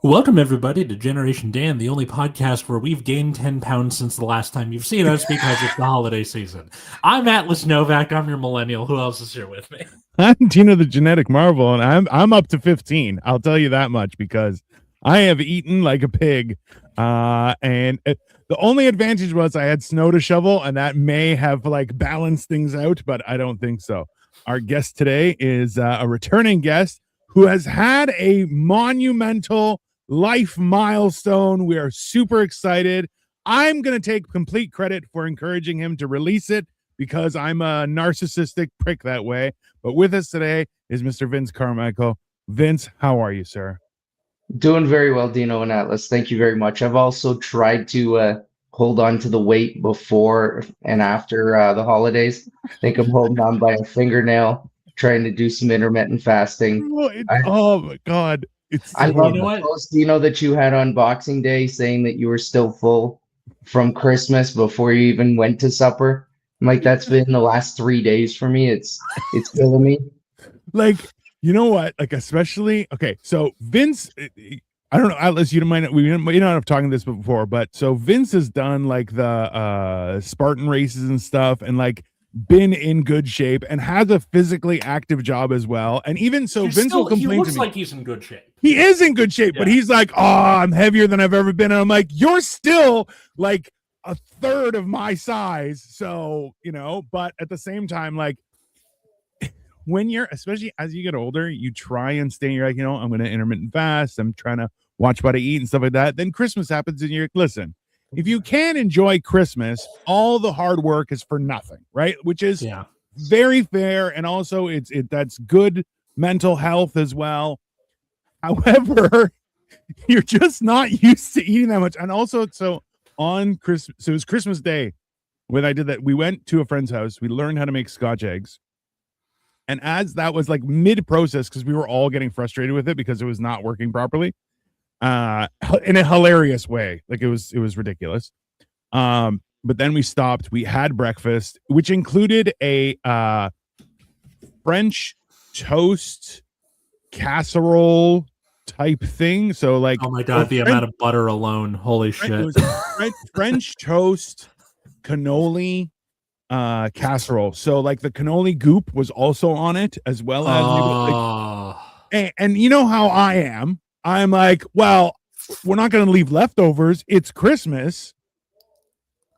Welcome, everybody, to Generation Dan, the only podcast where we've gained 10 pounds since the last time you've seen us because it's the holiday season. I'm Atlas Novak. I'm your millennial. Who else is here with me? I'm Dino the Genetic Marvel, and I'm up to 15. I'll tell you that much because I have eaten like a pig. The only advantage was I had snow to shovel, and that may have like balanced things out, but I don't think so. Our guest today is a returning guest who has had a monumental life milestone. We are super excited. I'm going to take complete credit for encouraging him to release it because I'm a narcissistic prick that way. But with us today is Mr. Vince Carmichael. Vince, how are you, sir? Doing very well, Dino and Atlas. Thank you very much. I've also tried to hold on to the weight before and after the holidays. I think I'm holding on by a fingernail, trying to do some intermittent fasting. Oh my God. I love the post, Dino, that you had on Boxing Day saying that you were still full from Christmas before you even went to supper. I'm like, that's been the last 3 days for me. It's killing me. Like, you know what? Like, especially, okay, so Vince, I don't know, Atlas, you don't mind, we don't have talking this before, but so Vince has done like the Spartan races and stuff, and like been in good shape and has a physically active job as well. And even so, Vince will complain to me. He looks like he's in good shape. He is in good shape, but he's like, oh, I'm heavier than I've ever been. And I'm like, you're still like a third of my size. So, but at the same time, like, when you're, especially as you get older, you try and stay, you're like, I'm going to intermittent fast. I'm trying to watch what I eat and stuff like that. Then Christmas happens and you're like, listen, if you can enjoy Christmas, all the hard work is for nothing, right? Which is very fair. And also that's good mental health as well. However, you're just not used to eating that much. And also, so on Christmas, so it was Christmas Day when I did that. We went to a friend's house. We learned how to make Scotch eggs. And as that was like mid-process, because we were all getting frustrated with it because it was not working properly, in a hilarious way. Like it was ridiculous. But then we stopped. We had breakfast, which included a French toast casserole type thing. So like, oh my God, the amount of butter alone. Holy shit. It was French toast cannoli casserole. So like the cannoli goop was also on it as well as and you know how I am. I'm like, well, we're not going to leave leftovers. It's Christmas.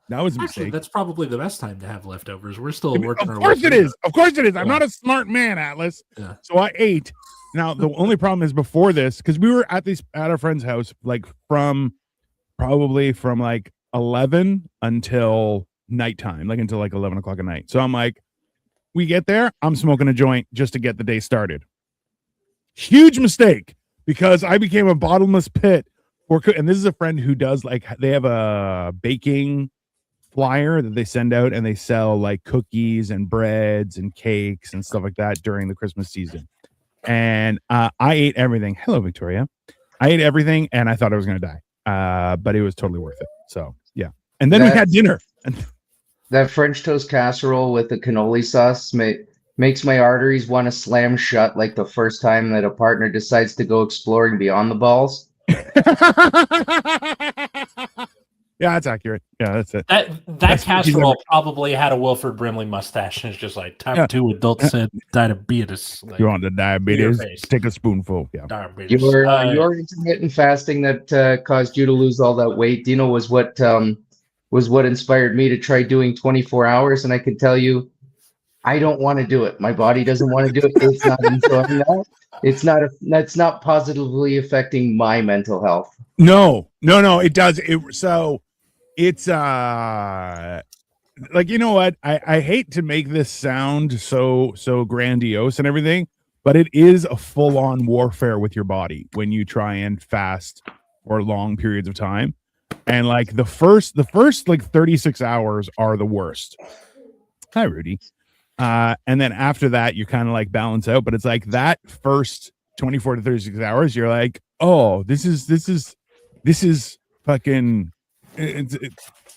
That was a mistake. That's probably the best time to have leftovers. We're still working our way. Of course it is. Of course it is. I'm not a smart man, Atlas. Yeah. So I ate. Now the only problem is before this, because we were at a friend's house like from like 11 until nighttime, like until like 11 o'clock at night. So I'm like, we get there, I'm smoking a joint just to get the day started. Huge mistake, because I became a bottomless pit and this is a friend who does like, they have a baking flyer that they send out and they sell like cookies and breads and cakes and stuff like that during the Christmas season. And I ate everything. Hello, Victoria. I ate everything and I thought I was going to die. But it was totally worth it. So yeah. And then we had dinner. That French toast casserole with the cannoli sauce makes my arteries want to slam shut like the first time that a partner decides to go exploring beyond the balls. Yeah, that's accurate. Yeah, that's it. That casserole probably had a Wilford Brimley mustache, and it's just like type 2 adults said diabetes. Like, you want the diabetes? Take a spoonful. Yeah. Diabetes. Your intermittent fasting that caused you to lose all that weight, Dino, was what inspired me to try doing 24 hours. And I can tell you, I don't want to do it. My body doesn't want to do it. It's not enjoying that. That's not positively affecting my mental health. No, it does. It's like, you know what? I hate to make this sound so grandiose and everything, but it is a full-on warfare with your body when you try and fast for long periods of time. And like the first like 36 hours are the worst. Hi, Rudy. And then after that, you kind of like balance out, but it's like that first 24 to 36 hours, you're like, oh, this is fucking, this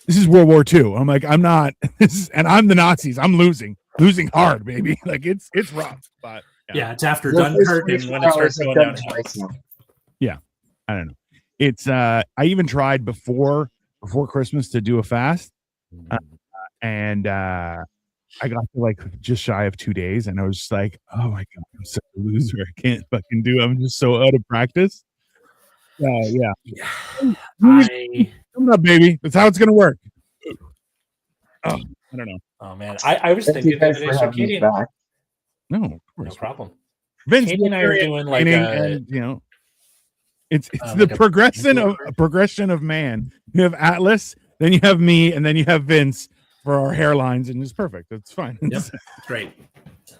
is World War II. I'm like, I'm not, and I'm the Nazis. I'm losing hard, baby. Like it's rough, but yeah, it's after Dunkirk and when it starts going down. Yeah. I don't know. It's I even tried before Christmas to do a fast, and I got to like just shy of 2 days, and I was just like, oh my god, I'm such a loser. I can't fucking do it. I'm just so out of practice. Yeah. Coming up, baby. That's how it's gonna work. Oh, I don't know. Oh man, I was Thank you thinking the guys other for day. So having me Katie, back. No, of no course. problem. Vince, Katie and I are doing like and you know, it's the like progression of man. You have Atlas, then you have me, and then you have Vince for our hairlines, and it's perfect. It's fine. Yep, great.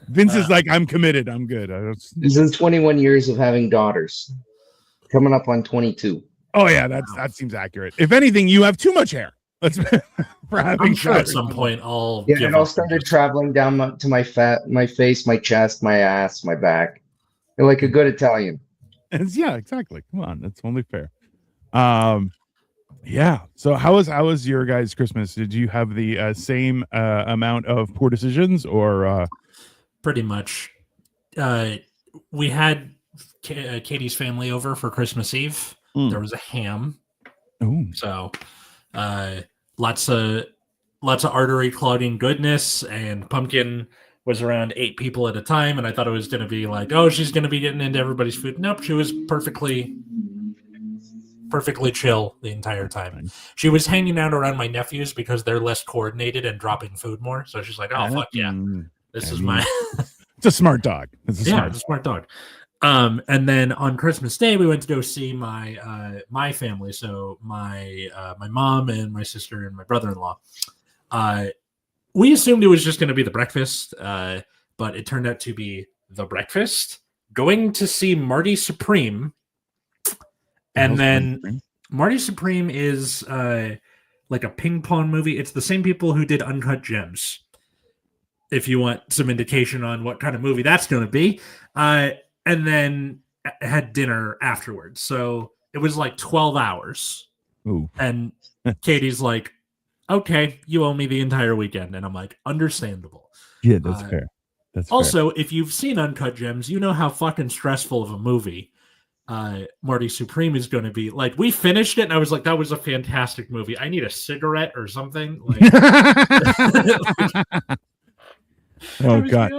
Vince is like, I'm committed. I'm good. This is 21 years of having daughters, coming up on 22. Oh yeah, that seems accurate. If anything, you have too much hair. Let's for having. I'm sure at some point I'll. Yeah, it all started traveling down to my face, my chest, my ass, my back. You're like a good Italian. Yeah, exactly. Come on, that's only fair. Yeah. So how was your guys' Christmas? Did you have the same amount of poor decisions, or pretty much? We had Katie's family over for Christmas Eve. There was a ham. Ooh. So lots of artery clogging goodness, and Pumpkin was around 8 people at a time, and I thought it was going to be like, oh, she's going to be getting into everybody's food. Nope, she was perfectly chill the entire time. She was hanging out around my nephews because they're less coordinated and dropping food more. So she's like, oh, fuck yeah. This is my... It's a smart dog. It's a smart dog. And then on Christmas Day, we went to go see my my family. So my mom and my sister and my brother-in-law. We assumed it was just going to be the breakfast, but it turned out to be the breakfast, going to see Marty Supreme. And then Marty Supreme is like a ping pong movie. It's the same people who did Uncut Gems. If you want some indication on what kind of movie that's going to be. And then had dinner afterwards. So it was like 12 hours. Ooh. And Katie's like, okay, you owe me the entire weekend. And I'm like, understandable. Yeah, that's fair. That's also, if you've seen Uncut Gems, you know how fucking stressful of a movie Marty Supreme is going to be. Like, we finished it, and I was like, that was a fantastic movie. I need a cigarette or something. Like, oh, God.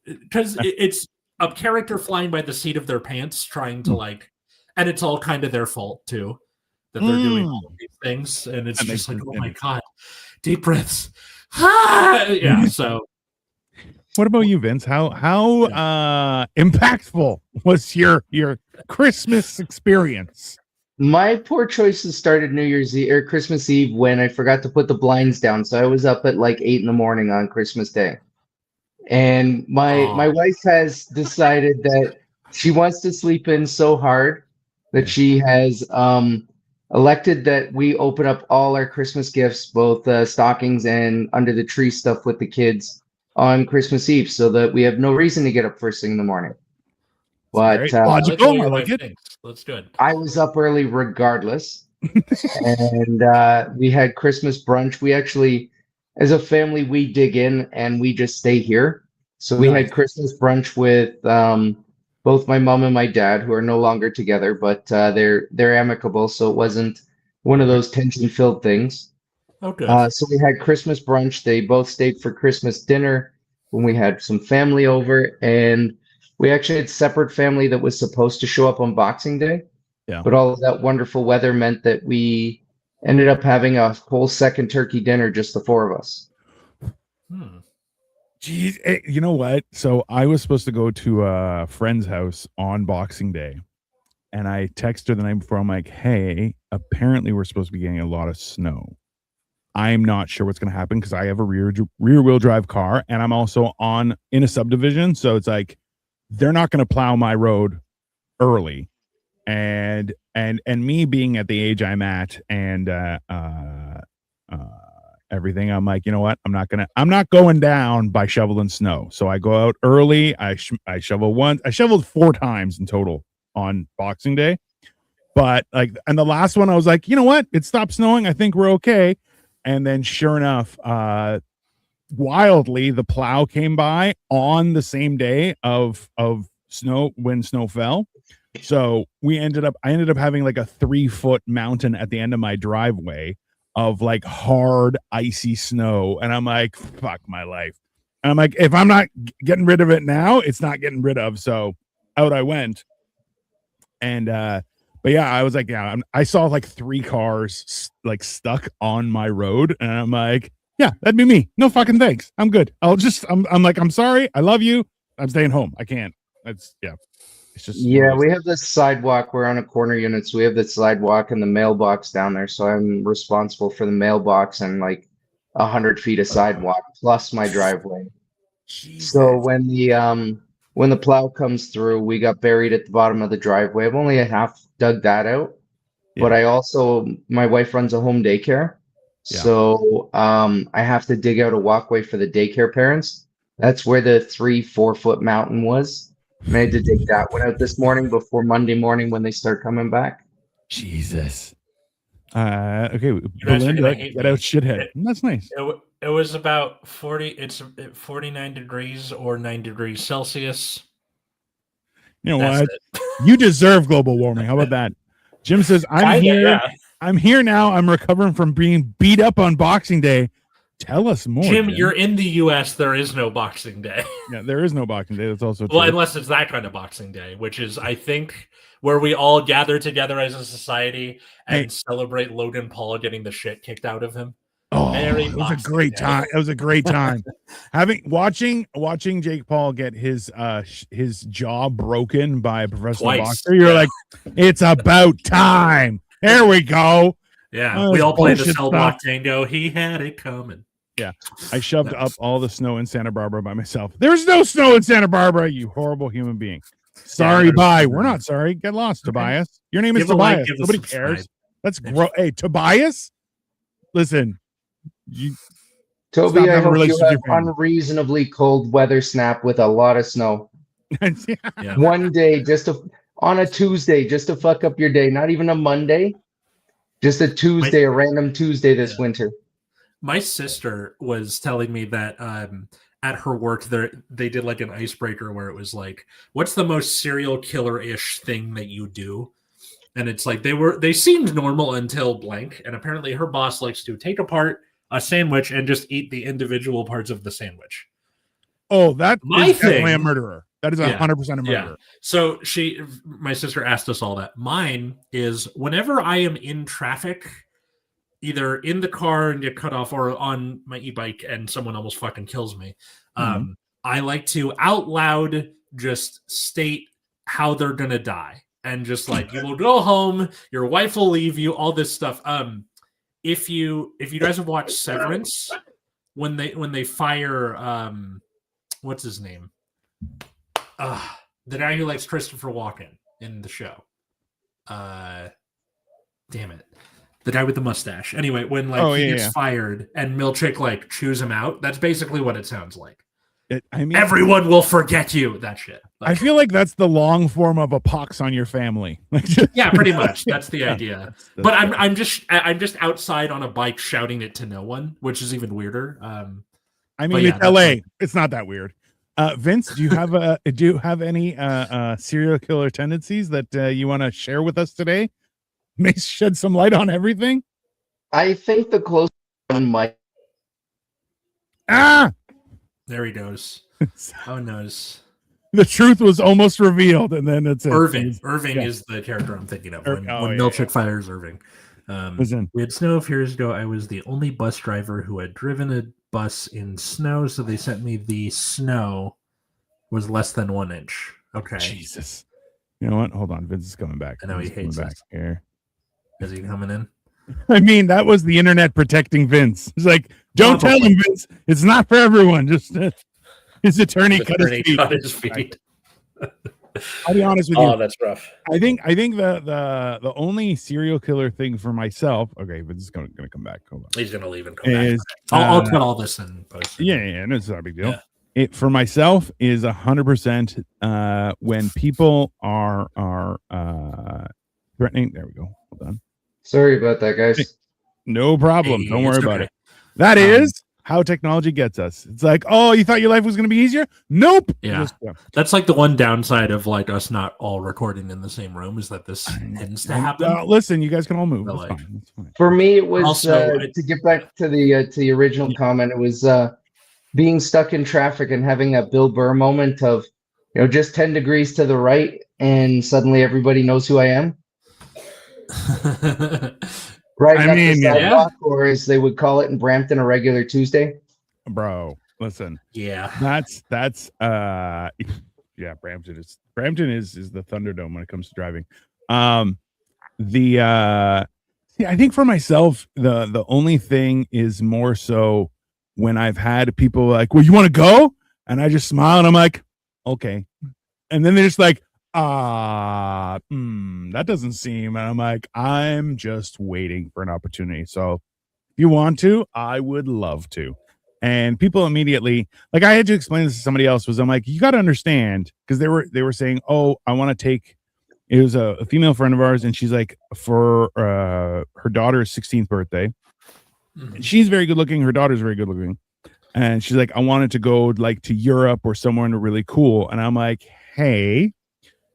Because it's a character flying by the seat of their pants, trying to, like, and it's all kind of their fault, too. That they're doing all these things, and it's just like, oh my god, deep breaths. Yeah. So, what about you, Vince? How impactful was your Christmas experience? My poor choices started New Year's Eve or Christmas Eve when I forgot to put the blinds down, so I was up at like 8 a.m. on Christmas Day, and my wife has decided that she wants to sleep in so hard that she has elected that we open up all our Christmas gifts, both stockings and under the tree stuff with the kids on Christmas Eve, so that we have no reason to get up first thing in the morning. But logical, I like it. That's good. I was up early regardless, and we had Christmas brunch. We actually, as a family, we dig in and we just stay here. So we had Christmas brunch with both my mom and my dad, who are no longer together, but they're amicable, so it wasn't one of those tension-filled things. Okay. So we had Christmas brunch. They both stayed for Christmas dinner when we had some family over, and we actually had separate family that was supposed to show up on Boxing Day. Yeah. But all of that wonderful weather meant that we ended up having a whole second turkey dinner, just the 4 of us. Geez, you know what? So I was supposed to go to a friend's house on Boxing Day, and I texted her the night before. I'm like, hey, apparently we're supposed to be getting a lot of snow. I'm not sure what's going to happen because I have a rear wheel drive car, and I'm also in a subdivision. So it's like, they're not going to plow my road early. And me being at the age I'm at and everything, I'm like, you know what? I'm not going down by shoveling snow. So I go out early. I shovel once. I shoveled 4 times in total on Boxing Day. But like, and the last one, I was like, you know what? It stopped snowing. I think we're okay. And then sure enough, wildly, the plow came by on the same day of snow when snow fell. So I ended up having like a 3-foot mountain at the end of my driveway of like hard icy snow, and I'm like, fuck my life. And I'm like, if I'm not getting rid of it now, it's not getting rid of. So out I went. And but yeah, I was like, yeah, I saw like 3 cars like stuck on my road, and I'm like, yeah, that'd be me. No fucking thanks. I'm good. I'm like, I'm sorry. I love you. I'm staying home. I can't. It's just we have this sidewalk. We're on a corner unit, so we have the sidewalk and the mailbox down there. So I'm responsible for the mailbox and like 100 feet of sidewalk plus my driveway. Jesus. So when the plow comes through, we got buried at the bottom of the driveway. I've only half dug that out, but my wife runs a home daycare. Yeah. So I have to dig out a walkway for the daycare parents. That's where the 3-4 foot mountain was. And I had to dig that one out this morning before Monday morning when they start coming back. Jesus. Okay, Belinda, get out shithead. That's nice. It was about 49 degrees or 9 degrees Celsius. You know what? You deserve global warming. How about that? Jim says, I'm here. Yeah. I'm here now. I'm recovering from being beat up on Boxing Day. Tell us more. Jim, you're in the U.S. There is no Boxing Day. Yeah, there is no Boxing Day. That's also true. Well, unless it's that kind of Boxing Day, which is, I think, where we all gather together as a society and celebrate Logan Paul getting the shit kicked out of him. Oh, it was a great time. It was a great time. watching Jake Paul get his jaw broken by a professional boxer. You're like, it's about time. There we go. Yeah, we all played the cell block tango. He had it coming. Yeah, I shoved up all the snow in Santa Barbara by myself. There's no snow in Santa Barbara, you horrible human being. Sorry, bye. We're not sorry. Get lost, Tobias. Your name is Tobias. Nobody cares. That's gross. Hey, Tobias, listen. Toby, I hope you have unreasonably cold weather snap with a lot of snow. Yeah. One day, on a Tuesday, just to fuck up your day. Not even a Monday, just a Tuesday, a random Tuesday this winter. My sister was telling me that at her work, they did like an icebreaker where it was like, what's the most serial killer-ish thing that you do? And it's like they seemed normal until blank. And apparently her boss likes to take apart a sandwich and just eat the individual parts of the sandwich. Oh, that is definitely a murderer. That is 100% a murderer. Yeah. So my sister asked us all that. Mine is whenever I am in traffic, either in the car and get cut off or on my e-bike and someone almost fucking kills me. I like to out loud just state how they're going to die. And just like, you will go home, your wife will leave you, all this stuff. If you guys have watched Severance, when they fire what's his name? The guy who likes Christopher Walken in the show. Damn it. The guy with the mustache. Anyway, when he gets fired and Milchick like chews him out, that's basically what it sounds like. Everyone will forget you. That shit. I feel like that's the long form of a pox on your family. Yeah, pretty much. That's the idea. But I'm just outside on a bike shouting it to no one, which is even weirder. It's LA. It's not that weird. Vince, do you have any serial killer tendencies that you want to share with us today? May shed some light on everything. I think the close one might. There he goes. Oh no. The truth was almost revealed, and then it's Irving. Irving is the character I'm thinking of when Milchick fires Irving. We had snow a few years ago. I was the only bus driver who had driven a bus in snow, so they sent me the snow was less than 1 inch. Okay. Jesus. You know what? Hold on. Vince is coming back. I know he hates back here. Is he coming in? I mean, that was the internet protecting Vince. It's like, don't tell him, Vince. It's not for everyone. Just his attorney cut his feet. I'll be honest with you. Oh, that's rough. I think the only serial killer thing for myself. Okay, Vince is going to come back. Hold on. He's going to leave and come back. I'll cut all this in post. Yeah, no, it's not a big deal. Yeah. It for myself is 100% when people are threatening. There we go. Hold on. Sorry about that, guys. No problem. Don't worry about it. That is how technology gets us. It's like, oh, you thought your life was going to be easier? Nope. Yeah. That's like the one downside of like us not all recording in the same room is that this tends to happen. Listen, you guys can all move. But, That's like, fine. That's fine. For me, it was Also, to get back to the original comment. It was being stuck in traffic and having that Bill Burr moment of, just 10 degrees to the right, and suddenly everybody knows who I am. Right up the sidewalk, or as they would call it in Brampton, a regular Tuesday. Bro, listen. Yeah. That's yeah, Brampton is the Thunderdome when it comes to driving. I think for myself, the only thing is more so when I've had people like, well, you want to go? And I just smile and I'm like, okay. And then they're just like, that doesn't seem, and I'm like, I'm just waiting for an opportunity. So if you want to, I would love to. And people immediately, like, I had to explain this to somebody else, I'm like, you got to understand, because they were saying, oh, I want to take, it was a female friend of ours, and she's like, for her daughter's 16th birthday, and she's very good looking, her daughter's very good looking, and she's like, I wanted to go like to Europe or somewhere really cool. And I'm like, hey,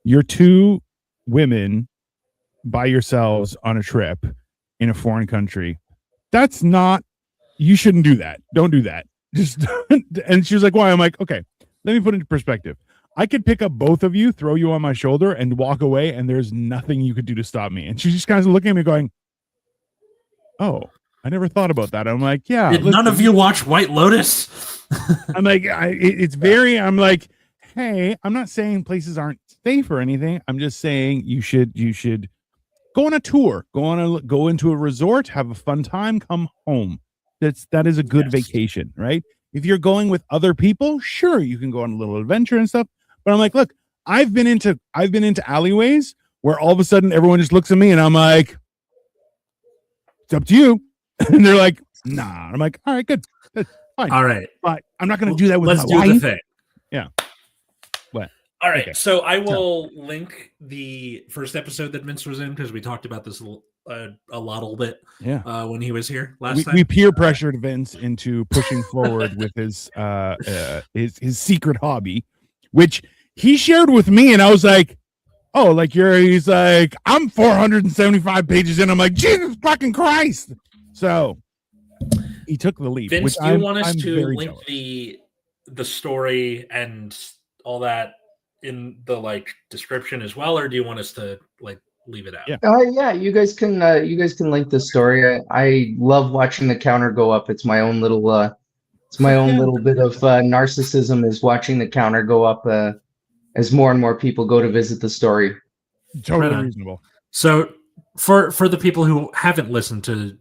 you're two women by yourselves on a trip in a foreign country. That's not, you shouldn't do that. Don't do that. Just, and she was like, why? I'm like, okay, let me put it into perspective. I could pick up both of you, throw you on my shoulder, and walk away, and there's nothing you could do to stop me. And she's just kind of looking at me going, oh, I never thought about that. I'm like, yeah. Did none of you watch White Lotus? I'm like, it's very, I'm like, hey, I'm not saying places aren't safe or anything. I'm just saying you should go on a tour, go into a resort, have a fun time, come home. That is a good vacation, right? If you're going with other people, sure, you can go on a little adventure and stuff. But I'm like, look, I've been into alleyways where all of a sudden everyone just looks at me and I'm like, it's up to you. And they're like, nah. I'm like, all right, good. Fine. All right. But I'm not going to do that with Let's my do wife. the thing. Yeah. What? All right. Okay. So I will link the first episode that Vince was in, because we talked about this a little bit when he was here last time. We peer pressured Vince into pushing forward with his secret hobby, which he shared with me, and I was like, oh, like he's like, I'm 475 pages in. I'm like, Jesus fucking Christ. So he took the leap. Vince, do you want us to link jealous. the story and all that in the description as well, or do you want us to leave it out? Yeah, you guys can link the story. I love watching the counter go up. It's my own little little bit of narcissism, is watching the counter go up as more and more people go to visit the story. Totally reasonable. So for the people who haven't listened to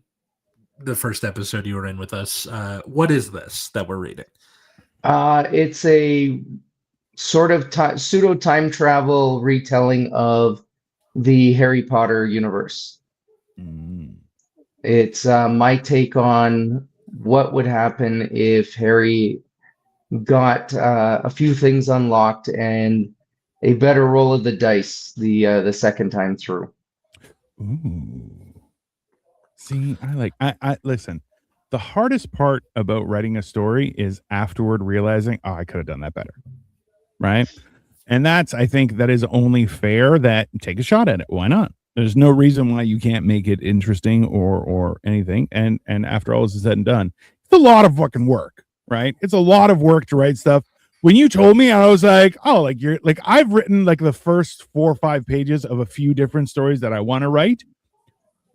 the first episode you were in with us, what is this that we're reading? It's a sort of pseudo time travel retelling of the Harry Potter universe. It's my take on what would happen if Harry got a few things unlocked and a better roll of the dice the second time through. Ooh. See, I listen. The hardest part about writing a story is afterward realizing, oh, I could have done that better. Right? And I think that is only fair, that take a shot at it. Why not? There's no reason why you can't make it interesting or anything. And after all this is said and done, it's a lot of fucking work, right? It's a lot of work to write stuff. When you told me, I was like, oh, I've written the first 4 or 5 pages of a few different stories that I want to write.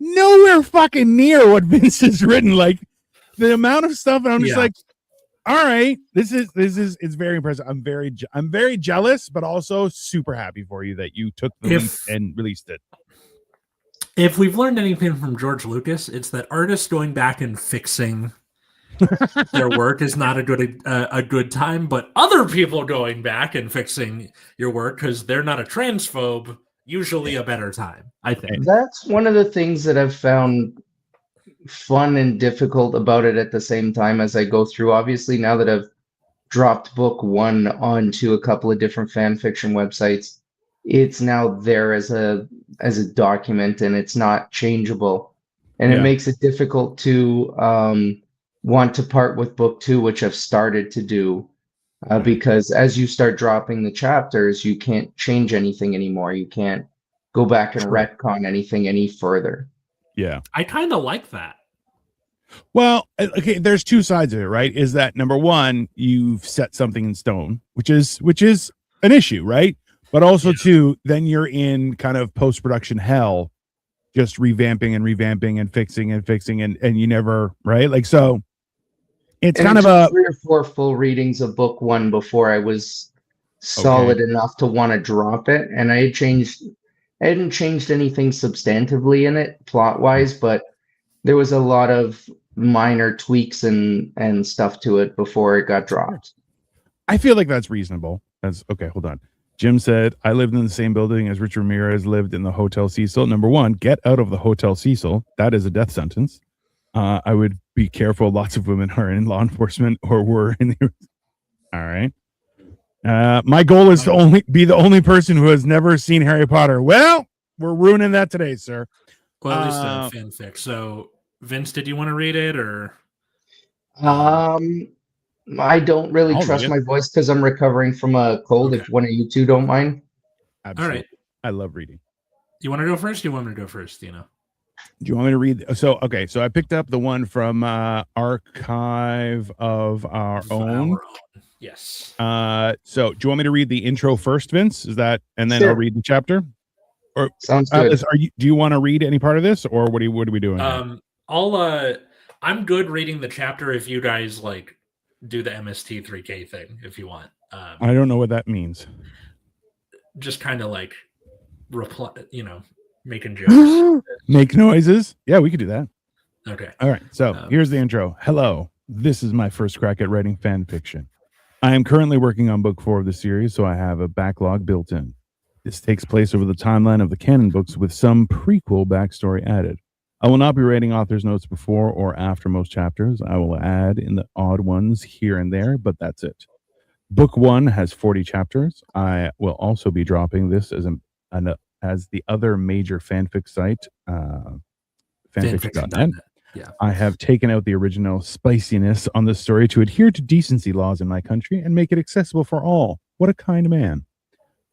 Nowhere fucking near what Vince has written. The amount of stuff, and I'm just like, all right, this is it's very impressive. I'm very jealous, but also super happy for you that you took the leap and released it. If we've learned anything from George Lucas, it's that artists going back and fixing their work is not a good time, but other people going back and fixing your work because they're not a transphobe, usually a better time, I think. That's one of the things that I've found fun and difficult about it at the same time as I go through. Obviously, now that I've dropped book 1 onto a couple of different fan fiction websites, it's now there as a document, and it's not changeable, and it makes it difficult to want to part with book 2, which I've started to do, because as you start dropping the chapters, you can't change anything anymore. You can't go back and retcon anything any further. Yeah. I kind of like that. Well, okay, there's two sides of it, right? Is that number one, you've set something in stone, which is an issue, right? But also two, then you're in kind of post-production hell, just revamping and fixing and you never, right? Like, so it's kind of a 3 or 4 full readings of book 1 before I was solid enough to want to drop it. And I hadn't changed anything substantively in it plot wise, but there was a lot of minor tweaks and stuff to it before it got dropped. I feel like that's reasonable. That's okay. Hold on. Jim said, I lived in the same building as Richard Ramirez lived in the Hotel Cecil. Number one, get out of the Hotel Cecil. That is a death sentence. I would be careful. Lots of women are in law enforcement or were in the... All right. My goal is to be the only person who has never seen Harry Potter. Well, we're ruining that today, sir. Well, at least in fanfic. So, Vince, did you want to read it or? I don't really trust my voice because I'm recovering from a cold. Okay. If one of you two don't mind. Absolutely. All right. I love reading. You want to go first? Do you want me to go first? Do you want me to read? So I picked up the one from Archive of Our Own. Yes. So do you want me to read the intro first, Vince? Is that, and then I'll read the chapter? Or sounds good. Do you want to read any part of this, or what are we doing? I'm good reading the chapter if you guys like do the MST3K thing if you want. I don't know what that means. Just kind of like reply, making jokes. Make noises. Yeah, we could do that. Okay. All right. So here's the intro. Hello. This is my first crack at writing fan fiction. I am currently working on book 4 of the series, so I have a backlog built in. This takes place over the timeline of the canon books with some prequel backstory added. I will not be writing author's notes before or after most chapters. I will add in the odd ones here and there, but that's it. Book 1 has 40 chapters. I will also be dropping this as the other major fanfic site, fanfiction.net. Yeah. I have taken out the original spiciness on the story to adhere to decency laws in my country and make it accessible for all. What a kind man.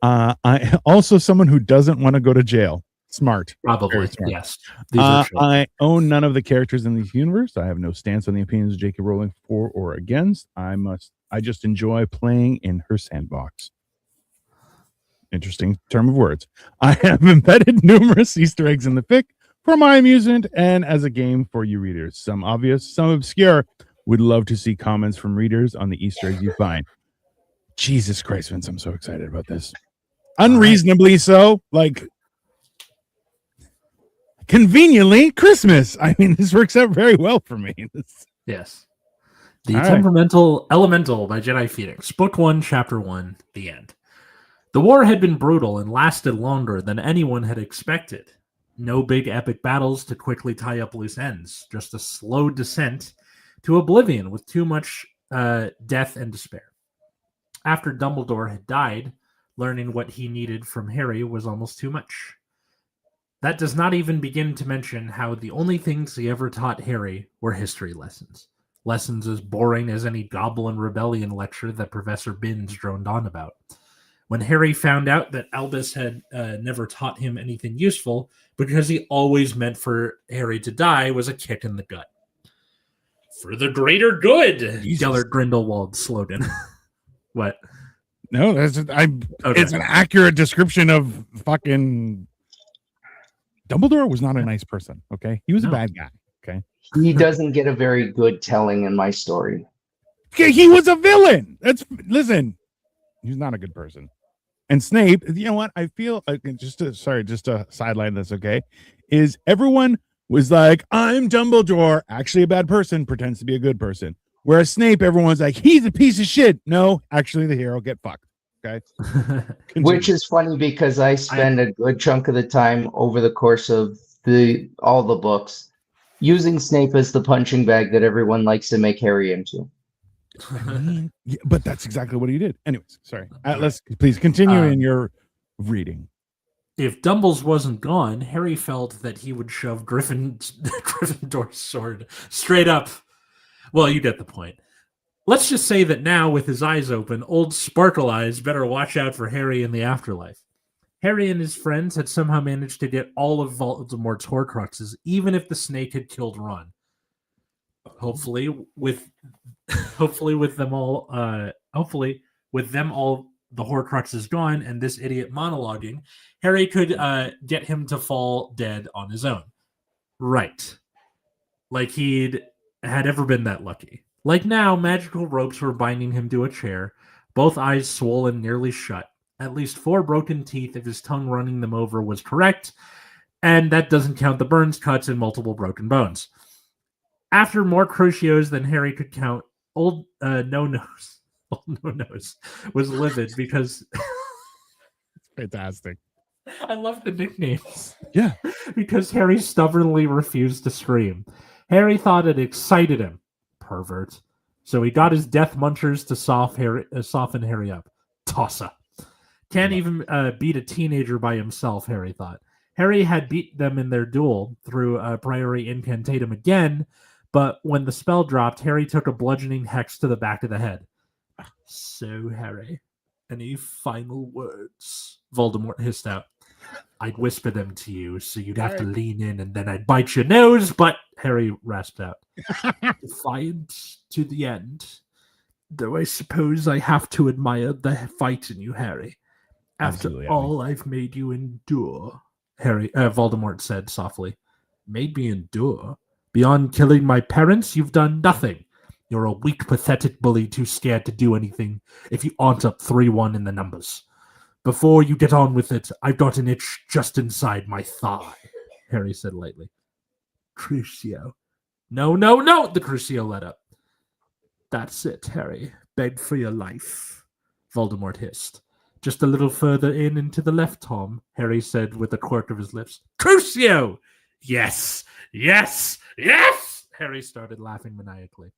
I also someone who doesn't want to go to jail. Smart. Probably. Smart. Yes. I own none of the characters in this universe. I have no stance on the opinions of J.K. Rowling for or against. I just enjoy playing in her sandbox. Interesting term of words. I have embedded numerous Easter eggs in the fic for my amusement and as a game for you readers. Some obvious, some obscure. Would love to see comments from readers on the Easter eggs you find. Jesus Christ, Vince, I'm so excited about this. Unreasonably so. Like, conveniently Christmas. I mean, this works out very well for me. Yes. The Temperamental Elemental by Jedi Phoenix. Book 1, Chapter 1, the end. The war had been brutal and lasted longer than anyone had expected. No big epic battles to quickly tie up loose ends. Just a slow descent to oblivion with too much death and despair. After Dumbledore had died, learning what he needed from Harry was almost too much. That does not even begin to mention how the only things he ever taught Harry were history lessons. Lessons as boring as any Goblin Rebellion lecture that Professor Binns droned on about. When Harry found out that Albus had never taught him anything useful, because he always meant for Harry to die, was a kick in the gut. For the greater good, Gellert Grindelwald's slogan. What? No, it's an accurate description of fucking... Dumbledore was not a nice person, okay? He was a bad guy, okay? He doesn't get a very good telling in my story. Okay, he was a villain. Listen, he's not a good person. And Snape, you know what? I feel just to sideline this, okay? Is everyone was like, I'm Dumbledore, actually a bad person, pretends to be a good person. Whereas Snape, everyone's like, he's a piece of shit. No, actually the hero, get fucked. Okay. Which is funny because I spend a good chunk of the time over the course of all the books using Snape as the punching bag that everyone likes to make Harry into. Yeah, but that's exactly what he did. Anyways, sorry. Let's please continue in your reading. If Dumbles wasn't gone, Harry felt that he would shove Gryffindor's sword straight up. Well, you get the point. Let's just say that now, with his eyes open, old Sparkle Eyes better watch out for Harry in the afterlife. Harry and his friends had somehow managed to get all of Voldemort's Horcruxes, even if the snake had killed Ron. Hopefully, with them all, the Horcruxes gone, and this idiot monologuing, Harry could get him to fall dead on his own. Right. Like he'd had ever been that lucky. Like now, magical ropes were binding him to a chair, both eyes swollen nearly shut, at least 4 broken teeth if his tongue running them over was correct, and that doesn't count the burns, cuts, and multiple broken bones. After more crucios than Harry could count, old No-Nose was livid because... Fantastic. I love the nicknames. Yeah. Because Harry stubbornly refused to scream. Harry thought it excited him. Pervert. So he got his death munchers to soften Harry up. Tossa. Can't even beat a teenager by himself, Harry thought. Harry had beat them in their duel through a Priori Incantatem again, but when the spell dropped, Harry took a bludgeoning hex to the back of the head. So, Harry, any final words? Voldemort hissed out. I'd whisper them to you, so you'd have to lean in, and then I'd bite your nose, but Harry rasped out. Defiant to the end. Though I suppose I have to admire the fight in you, Harry. After all I've made you endure, Voldemort said softly. Made me endure? Beyond killing my parents, you've done nothing. You're a weak, pathetic bully too scared to do anything if you aren't up 3-1 in the numbers. Before you get on with it, I've got an itch just inside my thigh, Harry said lightly. Crucio. No, the Crucio let up. That's it, Harry. Beg for your life, Voldemort hissed. Just a little further into the left, Tom, Harry said with a quirk of his lips. Crucio! Yes! Harry started laughing maniacally.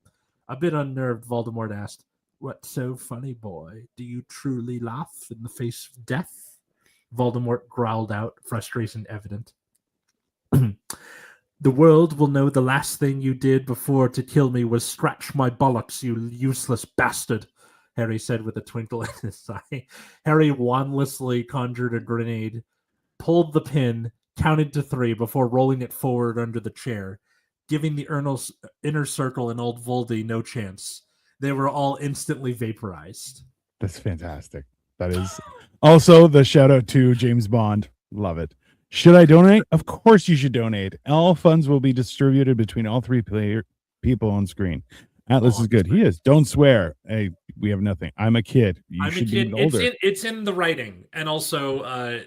A bit unnerved, Voldemort asked, What's so funny, boy? Do you truly laugh in the face of death? Voldemort growled out, frustration evident. The world will know the last thing you did before to kill me was scratch my bollocks, you useless bastard, Harry said with a twinkle in his eye. Harry wandlessly conjured a grenade, pulled the pin, counted to 3 before rolling it forward under the chair, giving the inner circle and old Voldy no chance. They were all instantly vaporized. That's fantastic. That is also the shout out to James Bond. Love it. Should I donate? Of course you should donate. All funds will be distributed between all 3 people on screen. Atlas is good. He is. Don't swear. Hey, we have nothing. I'm a kid. I'm a kid. It's in the writing, and also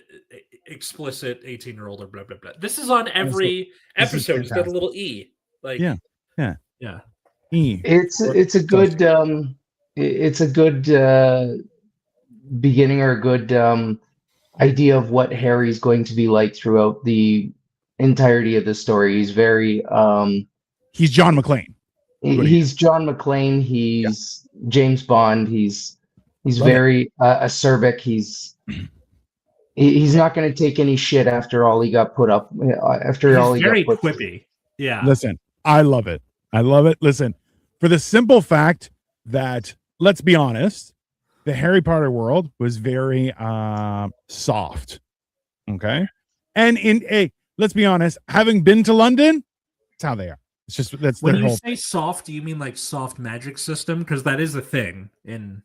explicit 18 or older. Blah blah blah. This is on every episode. It's got a little E. Like yeah. E. It's a good beginning or a good idea of what Harry's going to be like throughout the entirety of the story. He's very he's John McClane. He's John McClane. He's James Bond. He's very acerbic. He's not going to take any shit after all he got put up. He's very quippy. Yeah. Listen, I love it. Listen, for the simple fact that, let's be honest, the Harry Potter world was very soft. Okay, and let's be honest, having been to London, that's how they are. It's just that's when you say soft, do you mean like soft magic system? Because that is a thing in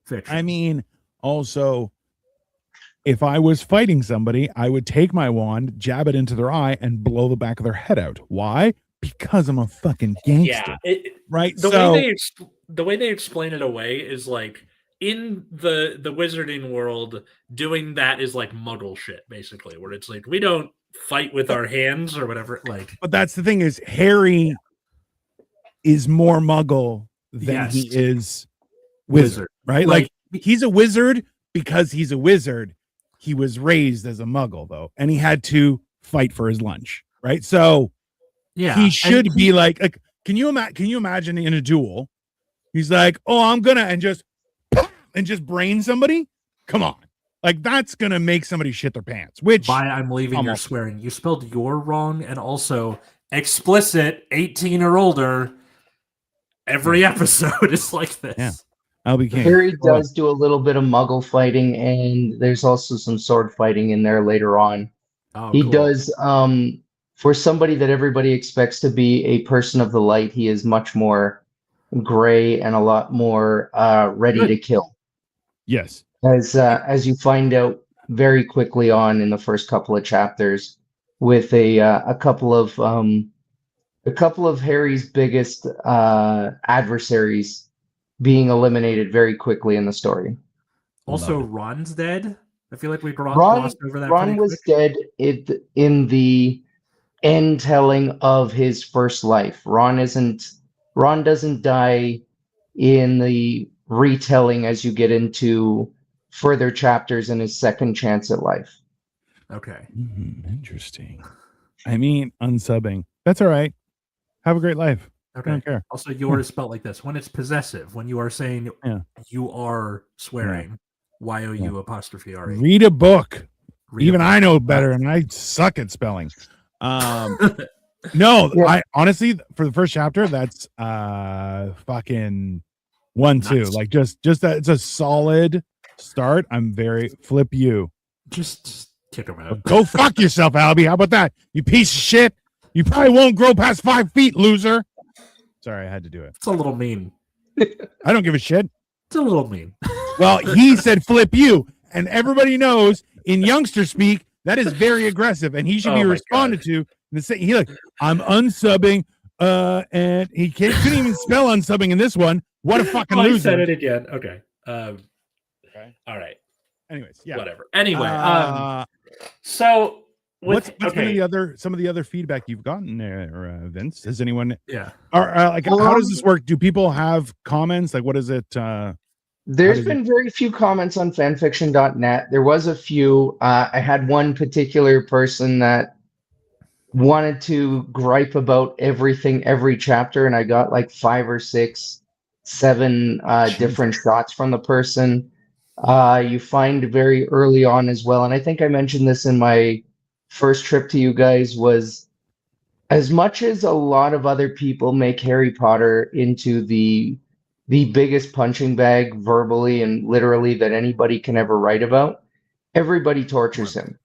fiction. I mean, also, if I was fighting somebody, I would take my wand, jab it into their eye, and blow the back of their head out. Why? Because I'm a fucking gangster. Yeah, right. The way they explain it away is like in the wizarding world, doing that is like Muggle shit, basically, where it's like we don't fight with our hands or whatever. Like, but that's the thing is Harry is more Muggle than he is wizard, right? Like he's a wizard because he's a wizard. He was raised as a Muggle though, and he had to fight for his lunch, right? So yeah, he should be like can you imagine in a duel? He's like, oh, I'm gonna and just brain somebody. Come on. Like that's gonna make somebody shit their pants. Which I'm leaving your swearing. You spelled your wrong, and also explicit 18 or older. every episode is like this. Yeah. I'll be king. Harry does do a little bit of muggle fighting, and there's also some sword fighting in there later on. Oh, He cool. does, for somebody that everybody expects to be a person of the light, he is much more gray and a lot more ready to kill. Yes. As you find out very quickly on in the first couple of chapters, with a couple of Harry's biggest adversaries being eliminated very quickly in the story. Also, Ron's dead. I feel like we Ron glossed over that. Ron was dead in the end telling of his first life. Ron doesn't die in the retelling as you get into further chapters in his second chance at life. Okay. Interesting. I mean, unsubbing. That's all right. Have a great life. Okay. I don't care. Also, yours spelled like this. When it's possessive, when you are saying you are swearing, Y-O-U apostrophe R-E. Read a book. Read a book. I know better, and I suck at spelling. No, I honestly, for the first chapter, that's fucking 1-2. Like just that, it's a solid start. I'm very flip you. Just kick him out. Go fuck yourself, Albie. How about that? You piece of shit. You probably won't grow past 5 feet, loser. Sorry, I had to do it. It's a little mean. I don't give a shit. It's a little mean. Well, he said flip you, and everybody knows in youngster speak that is very aggressive, and he should be responded to. He like, I'm unsubbing, and he couldn't even spell unsubbing in this one. What a fucking loser! I said it again. Okay. Okay. All right. Anyways, yeah. Whatever. Anyway, so. What's some of the other feedback you've gotten there, Vince? Has anyone? Yeah. How does this work? Do people have comments? Like, what is it? There's been very few comments on fanfiction.net. There was a few. I had one particular person that wanted to gripe about everything, every chapter, and I got like 5 or 6, 7 different shots from the person. You find very early on as well, and I think I mentioned this in my first trip to you guys, was as much as a lot of other people make Harry Potter into the biggest punching bag verbally and literally that anybody can ever write about, everybody tortures him.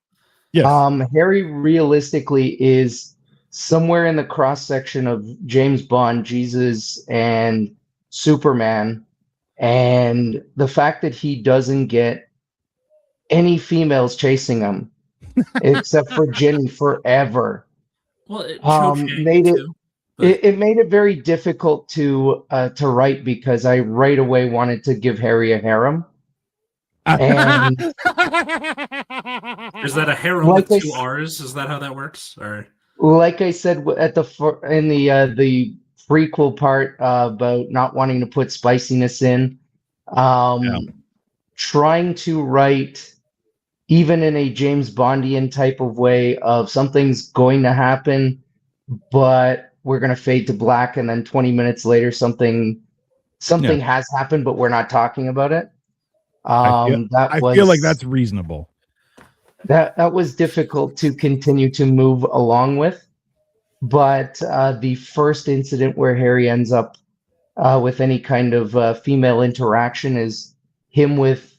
Yes. Harry realistically is somewhere in the cross section of James Bond, Jesus, and Superman, and the fact that he doesn't get any females chasing him except for Ginny forever. Well, it made it very difficult to write, because I right away wanted to give Harry a harem. And is that a harem with 2 R's? Is that how that works? Or like I said at the prequel part about not wanting to put spiciness in, trying to write even in a James Bondian type of way of something's going to happen, but we're going to fade to black, and then 20 minutes later something has happened, but we're not talking about it. I feel like that's reasonable. That was difficult to continue to move along with, but the first incident where Harry ends up with any kind of female interaction is him with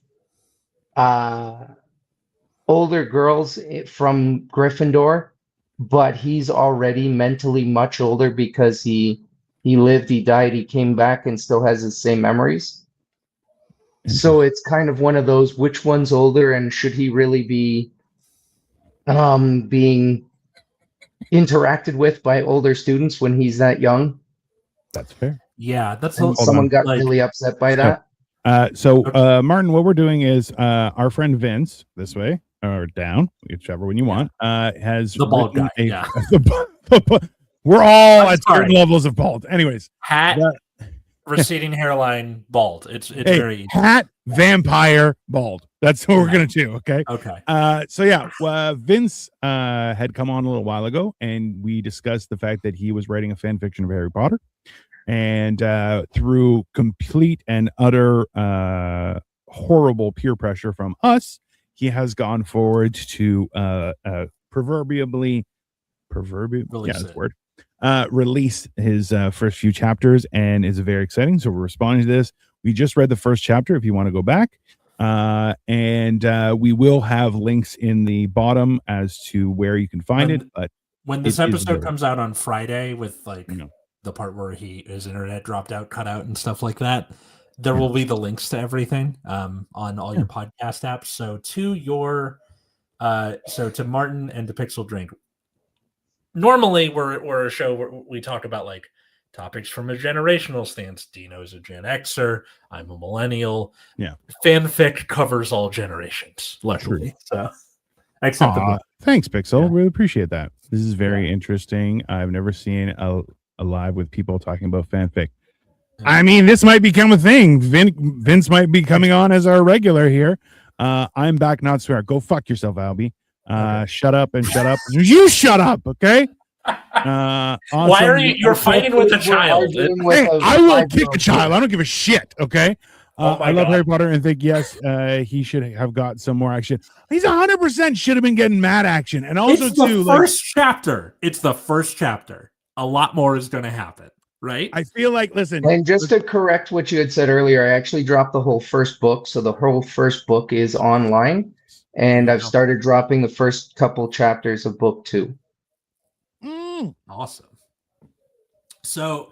older girls from Gryffindor, but he's already mentally much older because he lived, he died, he came back, and still has his same memories. So it's kind of one of those, which one's older, and should he really be being interacted with by older students when he's that young? That's fair. Yeah, that's someone got really upset by that. Martin, what we're doing is our friend Vince, this way or down, whichever one you want, has the bald guy. We're all at certain levels of bald. Anyways, hat, receding hairline, bald. It's very easy. Hat, vampire, bald. That's what we're gonna do. Okay. Okay. Vince had come on a little while ago, and we discussed the fact that he was writing a fan fiction of Harry Potter, and through complete and utter horrible peer pressure from us, he has gone forward to proverbially released his first few chapters, and is very exciting. So we're responding to this. We just read the first chapter. If you want to go back, and we will have links in the bottom as to where you can find it. But when this episode comes out on Friday, with like the part where his internet dropped out, cut out, and stuff like that, there will be the links to everything on all your podcast apps. So to Martin and to Pixel Drink. Normally, we're a show where we talk about like topics from a generational stance. Dino's a Gen Xer. I'm a millennial. Yeah. Fanfic covers all generations, luckily. So, thanks, Pixel. Yeah. Really appreciate that. This is very interesting. I've never seen a live with people talking about fanfic. Yeah. I mean, this might become a thing. Vince might be coming on as our regular here. I'm back, not swear. Go fuck yourself, Albie. Shut up and shut up. You shut up, okay? Awesome. Why are you're fighting with a child? Hey, I will kick a child. I don't give a shit, okay? I love Harry Potter and think, yes, he should have got some more action. He's 100% should have been getting mad action. And also, it's the first chapter. A lot more is going to happen, right? I feel like, listen. And just to correct what you had said earlier, I actually dropped the whole first book. So the whole first book is online. And I've started dropping the first couple chapters of book 2. Awesome. So,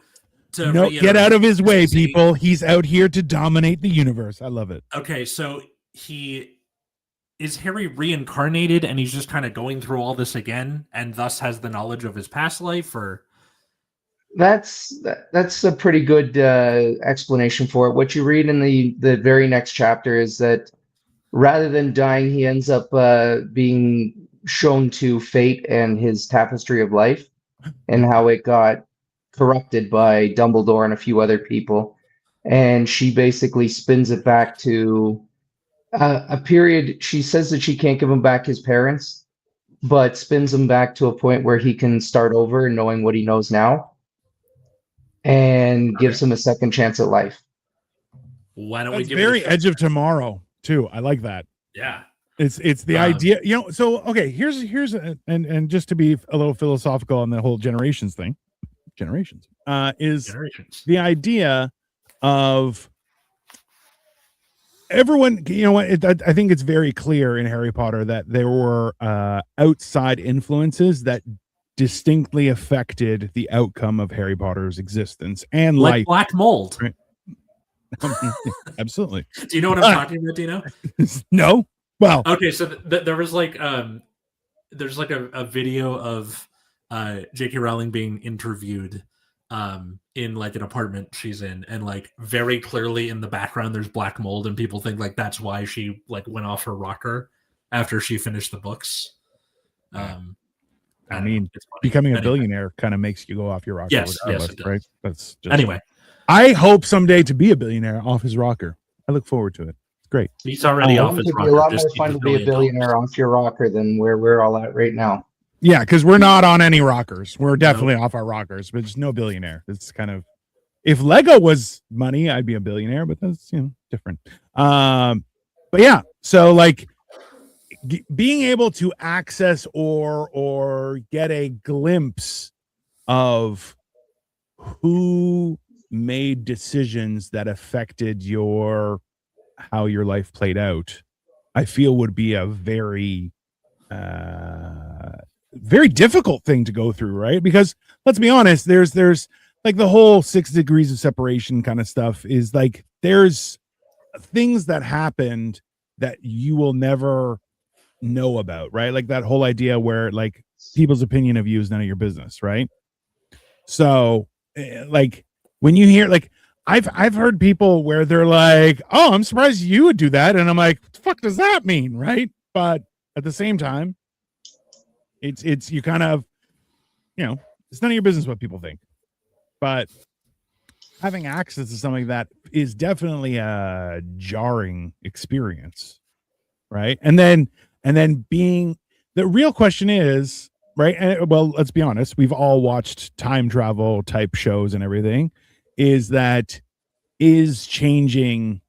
get out of his way, people. He's out here to dominate the universe. I love it. Okay, so is Harry reincarnated, and he's just kind of going through all this again, and thus has the knowledge of his past life, or? That's a pretty good explanation for it. What you read in the very next chapter is that rather than dying, he ends up being shown to fate and his tapestry of life, and how it got corrupted by Dumbledore and a few other people. And she basically spins it back to a period. She says that she can't give him back his parents, but spins him back to a point where he can start over, knowing what he knows now, and gives him a second chance at life. Why don't we give very Edge of Tomorrow too? I like that. Yeah. It's the idea, so okay, here's and just to be a little philosophical on the whole generations thing, is the idea of everyone, I think it's very clear in Harry Potter that there were outside influences that distinctly affected the outcome of Harry Potter's existence and like life. Black mold. Right? Absolutely. Do you know what I'm talking about, Dino? No. Well, okay, so there was like there's like a video of J.K. Rowling being interviewed in like an apartment she's in, and like very clearly in the background there's black mold, and people think like that's why she like went off her rocker after she finished the books. I mean, becoming a billionaire kind of makes you go off your rocker. Yes, it does. Right? That's just, anyway. I hope someday to be a billionaire off his rocker. I look forward to it. Great. He's already off his rocker. It'd be a lot more fun to be a billionaire off your rocker than where we're all at right now. Yeah, because we're not on any rockers. We're definitely off our rockers, but just no billionaire. It's kind of, if Lego was money, I'd be a billionaire, but that's different. But yeah, so like being able to access or get a glimpse of who made decisions that affected how your life played out, I feel would be a very very difficult thing to go through, right? Because let's be honest, there's like the whole 6 degrees of separation kind of stuff is like there's things that happened that you will never know about, right? Like that whole idea where like people's opinion of you is none of your business, right? So like when you hear like I've heard people where they're like, "Oh, I'm surprised you would do that," and I'm like, "What the fuck does that mean?" Right? But at the same time, it's you kind of, it's none of your business what people think. But having access to something that is definitely a jarring experience, right? And then being the real question is, right? And, well, let's be honest, we've all watched time travel type shows and everything. Is changing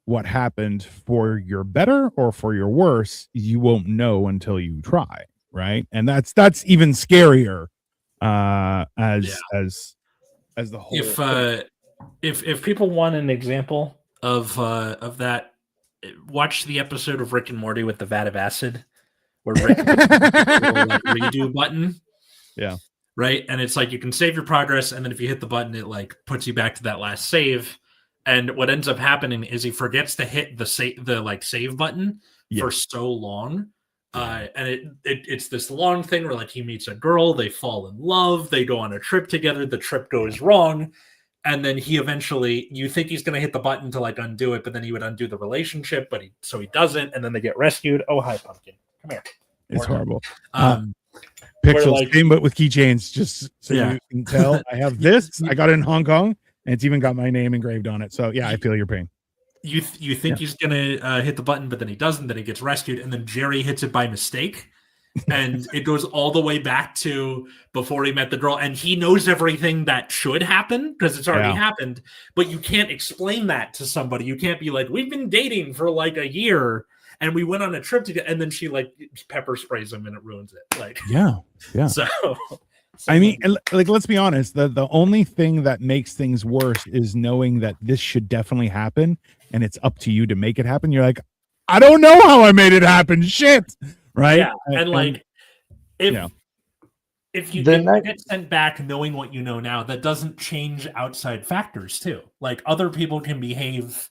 what happened for your better or for your worse? You won't know until you try, right? And that's even scarier as the whole. If people want an example of that, watch the episode of Rick and Morty with the vat of acid, where Rick puts the little, like, redo button. Yeah. Right, and it's like you can save your progress, and then if you hit the button, it like puts you back to that last save. And what ends up happening is he forgets to hit the save button for so long. And it's this long thing where like he meets a girl, they fall in love, they go on a trip together, the trip goes wrong, and then he eventually, you think he's going to hit the button to like undo it, but then he would undo the relationship, but he doesn't, and then they get rescued. Oh, hi, Pumpkin, come here. It's horrible. Pixels, like, same but with keychains, just so you can tell. I have this. I got it in Hong Kong, and it's even got my name engraved on it. So yeah, I feel your pain. You think he's gonna hit the button, but then he doesn't. Then he gets rescued, and then Jerry hits it by mistake, and it goes all the way back to before he met the girl, and he knows everything that should happen because it's already happened. But you can't explain that to somebody. You can't be like, "We've been dating for like a year, and we went on a trip together," and then she like pepper sprays him, and it ruins it. Like, yeah. So I mean, like, let's be honest. The only thing that makes things worse is knowing that this should definitely happen, and it's up to you to make it happen. You're like, I don't know how I made it happen. Shit, right? Yeah, and like, if you get sent back knowing what you know now, that doesn't change outside factors too. Like, other people can behave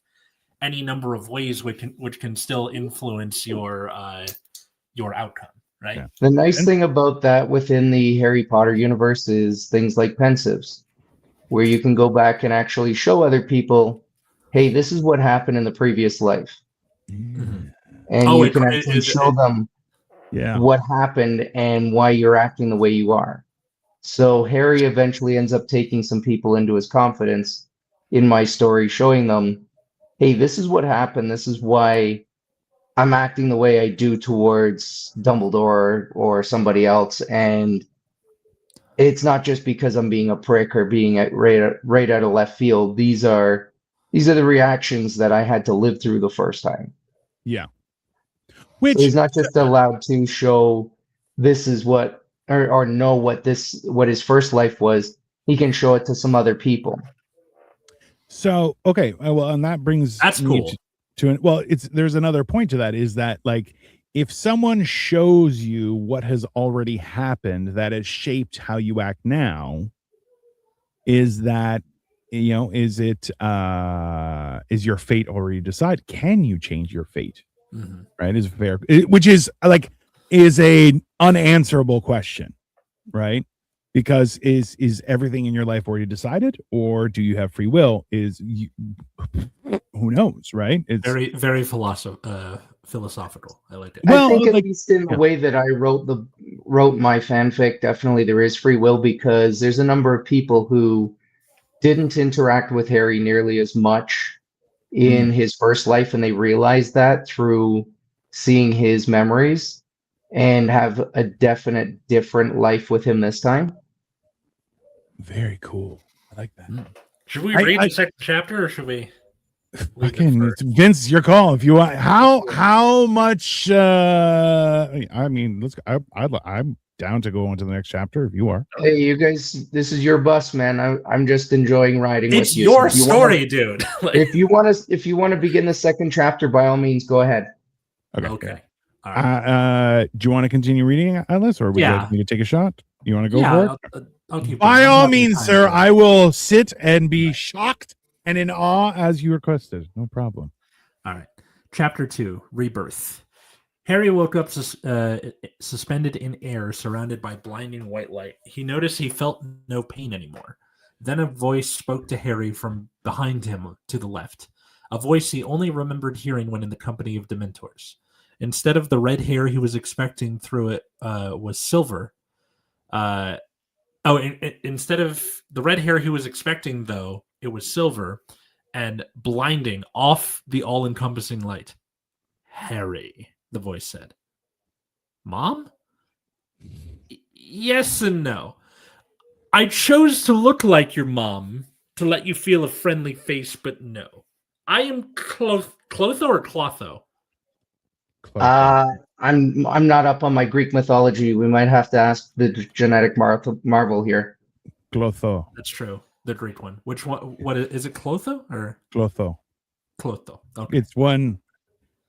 any number of ways which can still influence your outcome. Right. Yeah. The nice thing about that within the Harry Potter universe is things like pensives, where you can go back and actually show other people, hey, this is what happened in the previous life. Mm-hmm. And you can actually show them what happened and why you're acting the way you are. So Harry eventually ends up taking some people into his confidence in my story, showing them, hey, this is what happened. This is why I'm acting the way I do towards Dumbledore or somebody else, and it's not just because I'm being a prick or being right out of left field. These are the reactions that I had to live through the first time. Yeah, which so he's not just allowed to show this is what or know what his first life was. He can show it to some other people. So okay, well, and that brings that's cool. There's another point to that, is that like if someone shows you what has already happened that has shaped how you act now, is that, is your fate already decided? Can you change your fate? Mm-hmm. Right? Is fair, which is a unanswerable question, right? Because is everything in your life already decided, or do you have free will? Who knows, right? It's very, very philosophical. I like it. Well, I think at least in the way that I wrote my fanfic, definitely there is free will, because there's a number of people who didn't interact with Harry nearly as much in his first life, and they realized that through seeing his memories and have a definite different life with him this time. Very cool. I like that. Should we read the second chapter, or should we? Again, Vince, your call. If you want, how much? I mean, let's. I'm down to go on to the next chapter if you are. Hey, you guys, this is your bus, man. I'm just enjoying riding it's with you. It's your story, dude. If you want to begin the second chapter, by all means, go ahead. Okay. All right. Do you want to continue reading, Atlas, or would you like me to take a shot? You want to go for it? I'll keep by all means, sir. I will sit and be shocked and in awe as you requested. No problem. All right. Chapter 2, Rebirth. Harry woke up suspended in air, surrounded by blinding white light. He noticed he felt no pain anymore. Then a voice spoke to Harry from behind him to the left, a voice he only remembered hearing when in the company of Dementors. Instead of the red hair he was expecting through it was silver. Instead of the red hair he was expecting, though, it was silver and blinding off the all-encompassing light. Harry, the voice said. Mom? Yes and no. I chose to look like your mom to let you feel a friendly face, but no. I am Clotho or Clotho? I'm not up on my Greek mythology. We might have to ask the genetic marvel here. Clotho. That's true. The Greek one. Which one? What is it? Clotho or Clotho. Clotho? Okay. It's one.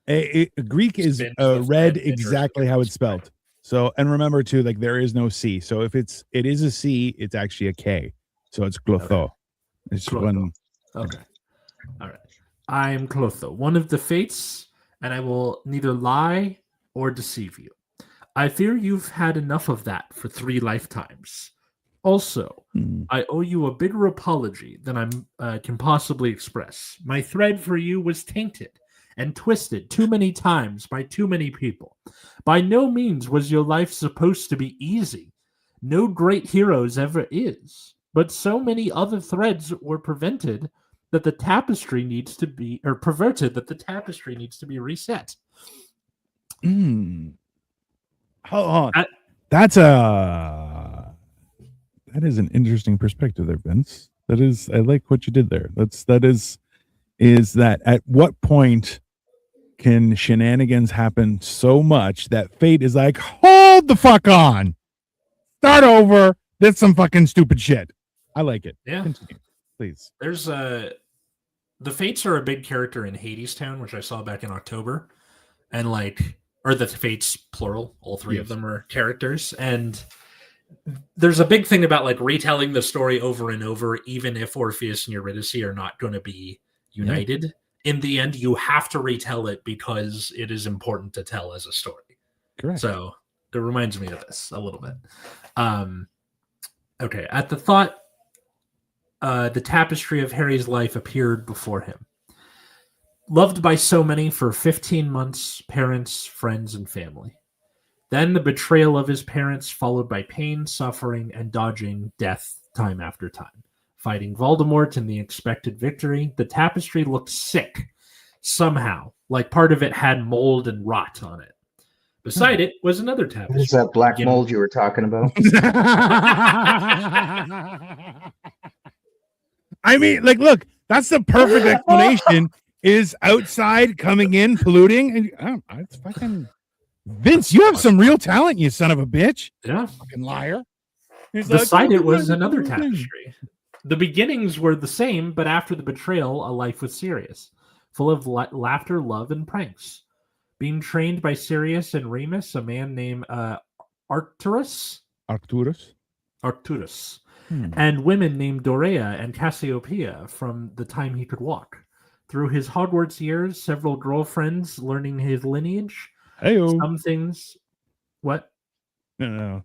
Greek is read exactly how it's spelled. So, and remember too, like there is no C. So if it is a C, it's actually a K. So it's Clotho. Okay. It's Clotho. one. Okay. All right. I am Clotho, one of the fates, and I will neither lie or deceive you. I fear you've had enough of that for 3 lifetimes. Also, I owe you a bigger apology than I can possibly express. My thread for you was tainted and twisted too many times by too many people. By no means was your life supposed to be easy. No great heroes ever is. But so many other threads were perverted that the tapestry needs to be reset. Hold on. That is an interesting perspective there, Vince. That is, I like what you did there. Is that at what point can shenanigans happen so much that fate is like, hold the fuck on, start over. That's some fucking stupid shit. I like it. Yeah. Continue, please. There's the Fates are a big character in Hadestown, which I saw back in October, and or the Fates plural, all 3 of them are characters, and there's a big thing about retelling the story over and over, even if Orpheus and Eurydice are not going to be united. Yeah. In the end, you have to retell it because it is important to tell as a story. Correct. So it reminds me of this a little bit. Okay, at the thought, the tapestry of Harry's life appeared before him. Loved by so many for 15 months, parents, friends, and family. Then the betrayal of his parents, followed by pain, suffering, and dodging death time after time. Fighting Voldemort and the expected victory, the tapestry looked sick somehow, like part of it had mold and rot on it. Beside it was another tapestry. What is that black mold you were talking about? I mean, look, that's the perfect explanation. Is outside coming in, polluting, and it's fucking Vince. You have some real talent, you son of a bitch. Yeah, fucking liar. Beside it was another tapestry. The beginnings were the same, but after the betrayal, a life was serious, full of laughter, love, and pranks. Being trained by Sirius and Remus, a man named Arcturus, and women named Dorea and Cassiopeia from the time he could walk. Through his Hogwarts years, several girlfriends learning his lineage. Hey-o. Some things... What? No.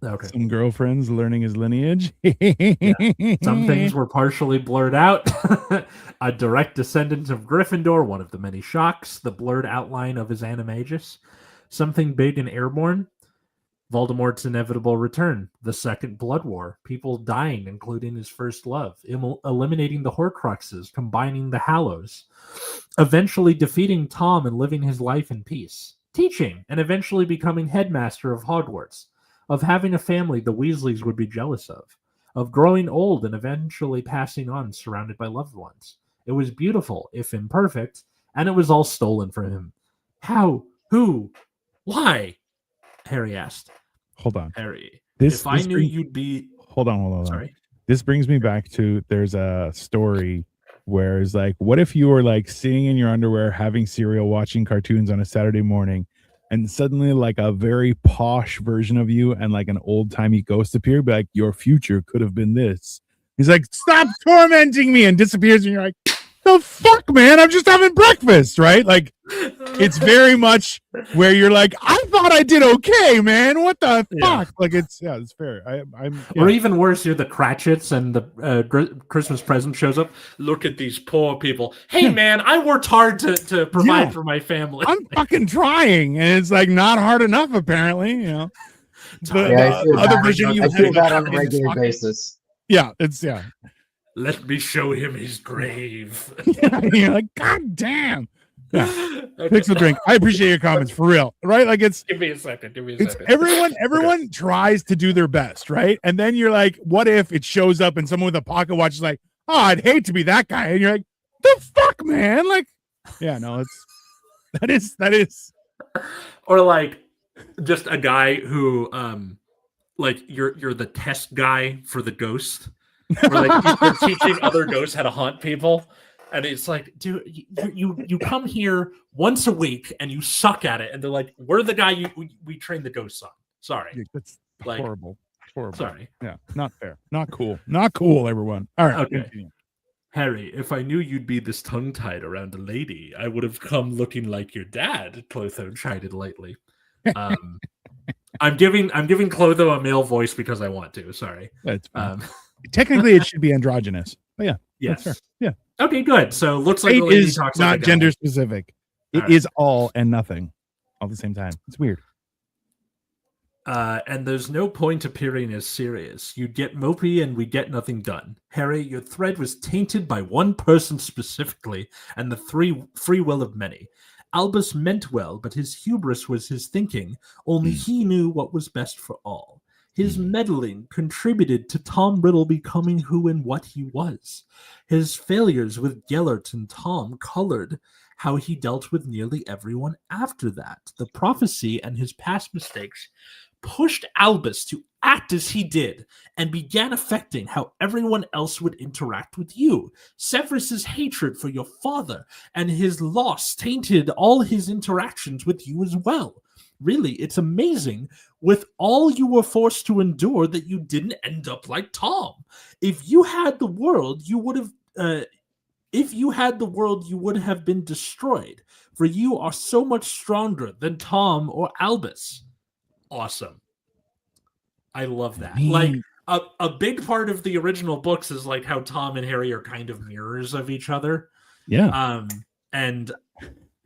Okay. Some girlfriends learning his lineage. Yeah. Some things were partially blurred out. A direct descendant of Gryffindor, one of the many shocks, the blurred outline of his animagus. Something big and airborne. Voldemort's inevitable return, the Second Blood War, people dying, including his first love, eliminating the Horcruxes, combining the Hallows, eventually defeating Tom and living his life in peace, teaching, and eventually becoming headmaster of Hogwarts, of having a family the Weasleys would be jealous of growing old and eventually passing on surrounded by loved ones. It was beautiful, if imperfect, and it was all stolen from him. How? Who? Why? Harry asked. Hold on. Harry, if I knew you'd be... Hold on. Sorry. This brings me back to, there's a story where it's what if you were sitting in your underwear, having cereal, watching cartoons on a Saturday morning, and suddenly a very posh version of you and an old-timey ghost appeared, but your future could have been this. He's like, stop tormenting me, and disappears, and you're like, the fuck, man? I'm just having breakfast, right? It's very much where you're like, I thought I did okay, man. What the fuck? It's fair. I'm. Yeah. Or even worse, you're the Cratchits, and the Christmas present shows up. Look at these poor people. Hey, man, I worked hard to provide for my family. I'm fucking trying, and it's not hard enough, apparently. The other version I feel that on a regular basis. Yeah, Let me show him his grave. You're like, God damn. Yeah. Okay. Fix the drink. I appreciate your comments for real. Right? Give me a second. Everyone tries to do their best, right? And then you're like, what if it shows up and someone with a pocket watch is like, oh, I'd hate to be that guy. And you're like, the fuck, man? That is Or like just a guy who like you're the test guy for the ghost. Or like you're teaching other ghosts how to haunt people. And it's like, dude, you come here once a week and you suck at it. And they're like, we're the guy we train the ghosts on. Sorry. That's like, horrible. Horrible. Sorry. Yeah, not fair. Not cool. Not cool, everyone. All right. Okay. Continue. Harry, if I knew you'd be this tongue-tied around a lady, I would have come looking like your dad, Clotho chided lightly. I'm giving Clotho a male voice because I want to. Sorry. That's fine. Technically, it should be androgynous. But yeah. Yes. Fair. Yeah. Okay, good. So looks like It the lady is talks not like a guy. gender specific. It All is all and nothing all at the same time. It's weird. And there's no point appearing as serious. You'd get mopey and we get nothing done. Harry, your thread was tainted by one person specifically and the free will of many. Albus meant well, but his hubris was his thinking. Only he knew what was best for all. His meddling contributed to Tom Riddle becoming who and what he was. His failures with Gellert and Tom colored how he dealt with nearly everyone after that. The prophecy and his past mistakes pushed Albus to act as he did and began affecting how everyone else would interact with you. Severus's hatred for your father and his loss tainted all his interactions with you as well. Really, it's amazing with all you were forced to endure that you didn't end up like Tom. If you had the world, you would have you would have been destroyed, for you are so much stronger than Tom or Albus. Awesome. I love that. Like a big part of the original books is like how Tom and Harry are kind of mirrors of each other. Yeah. And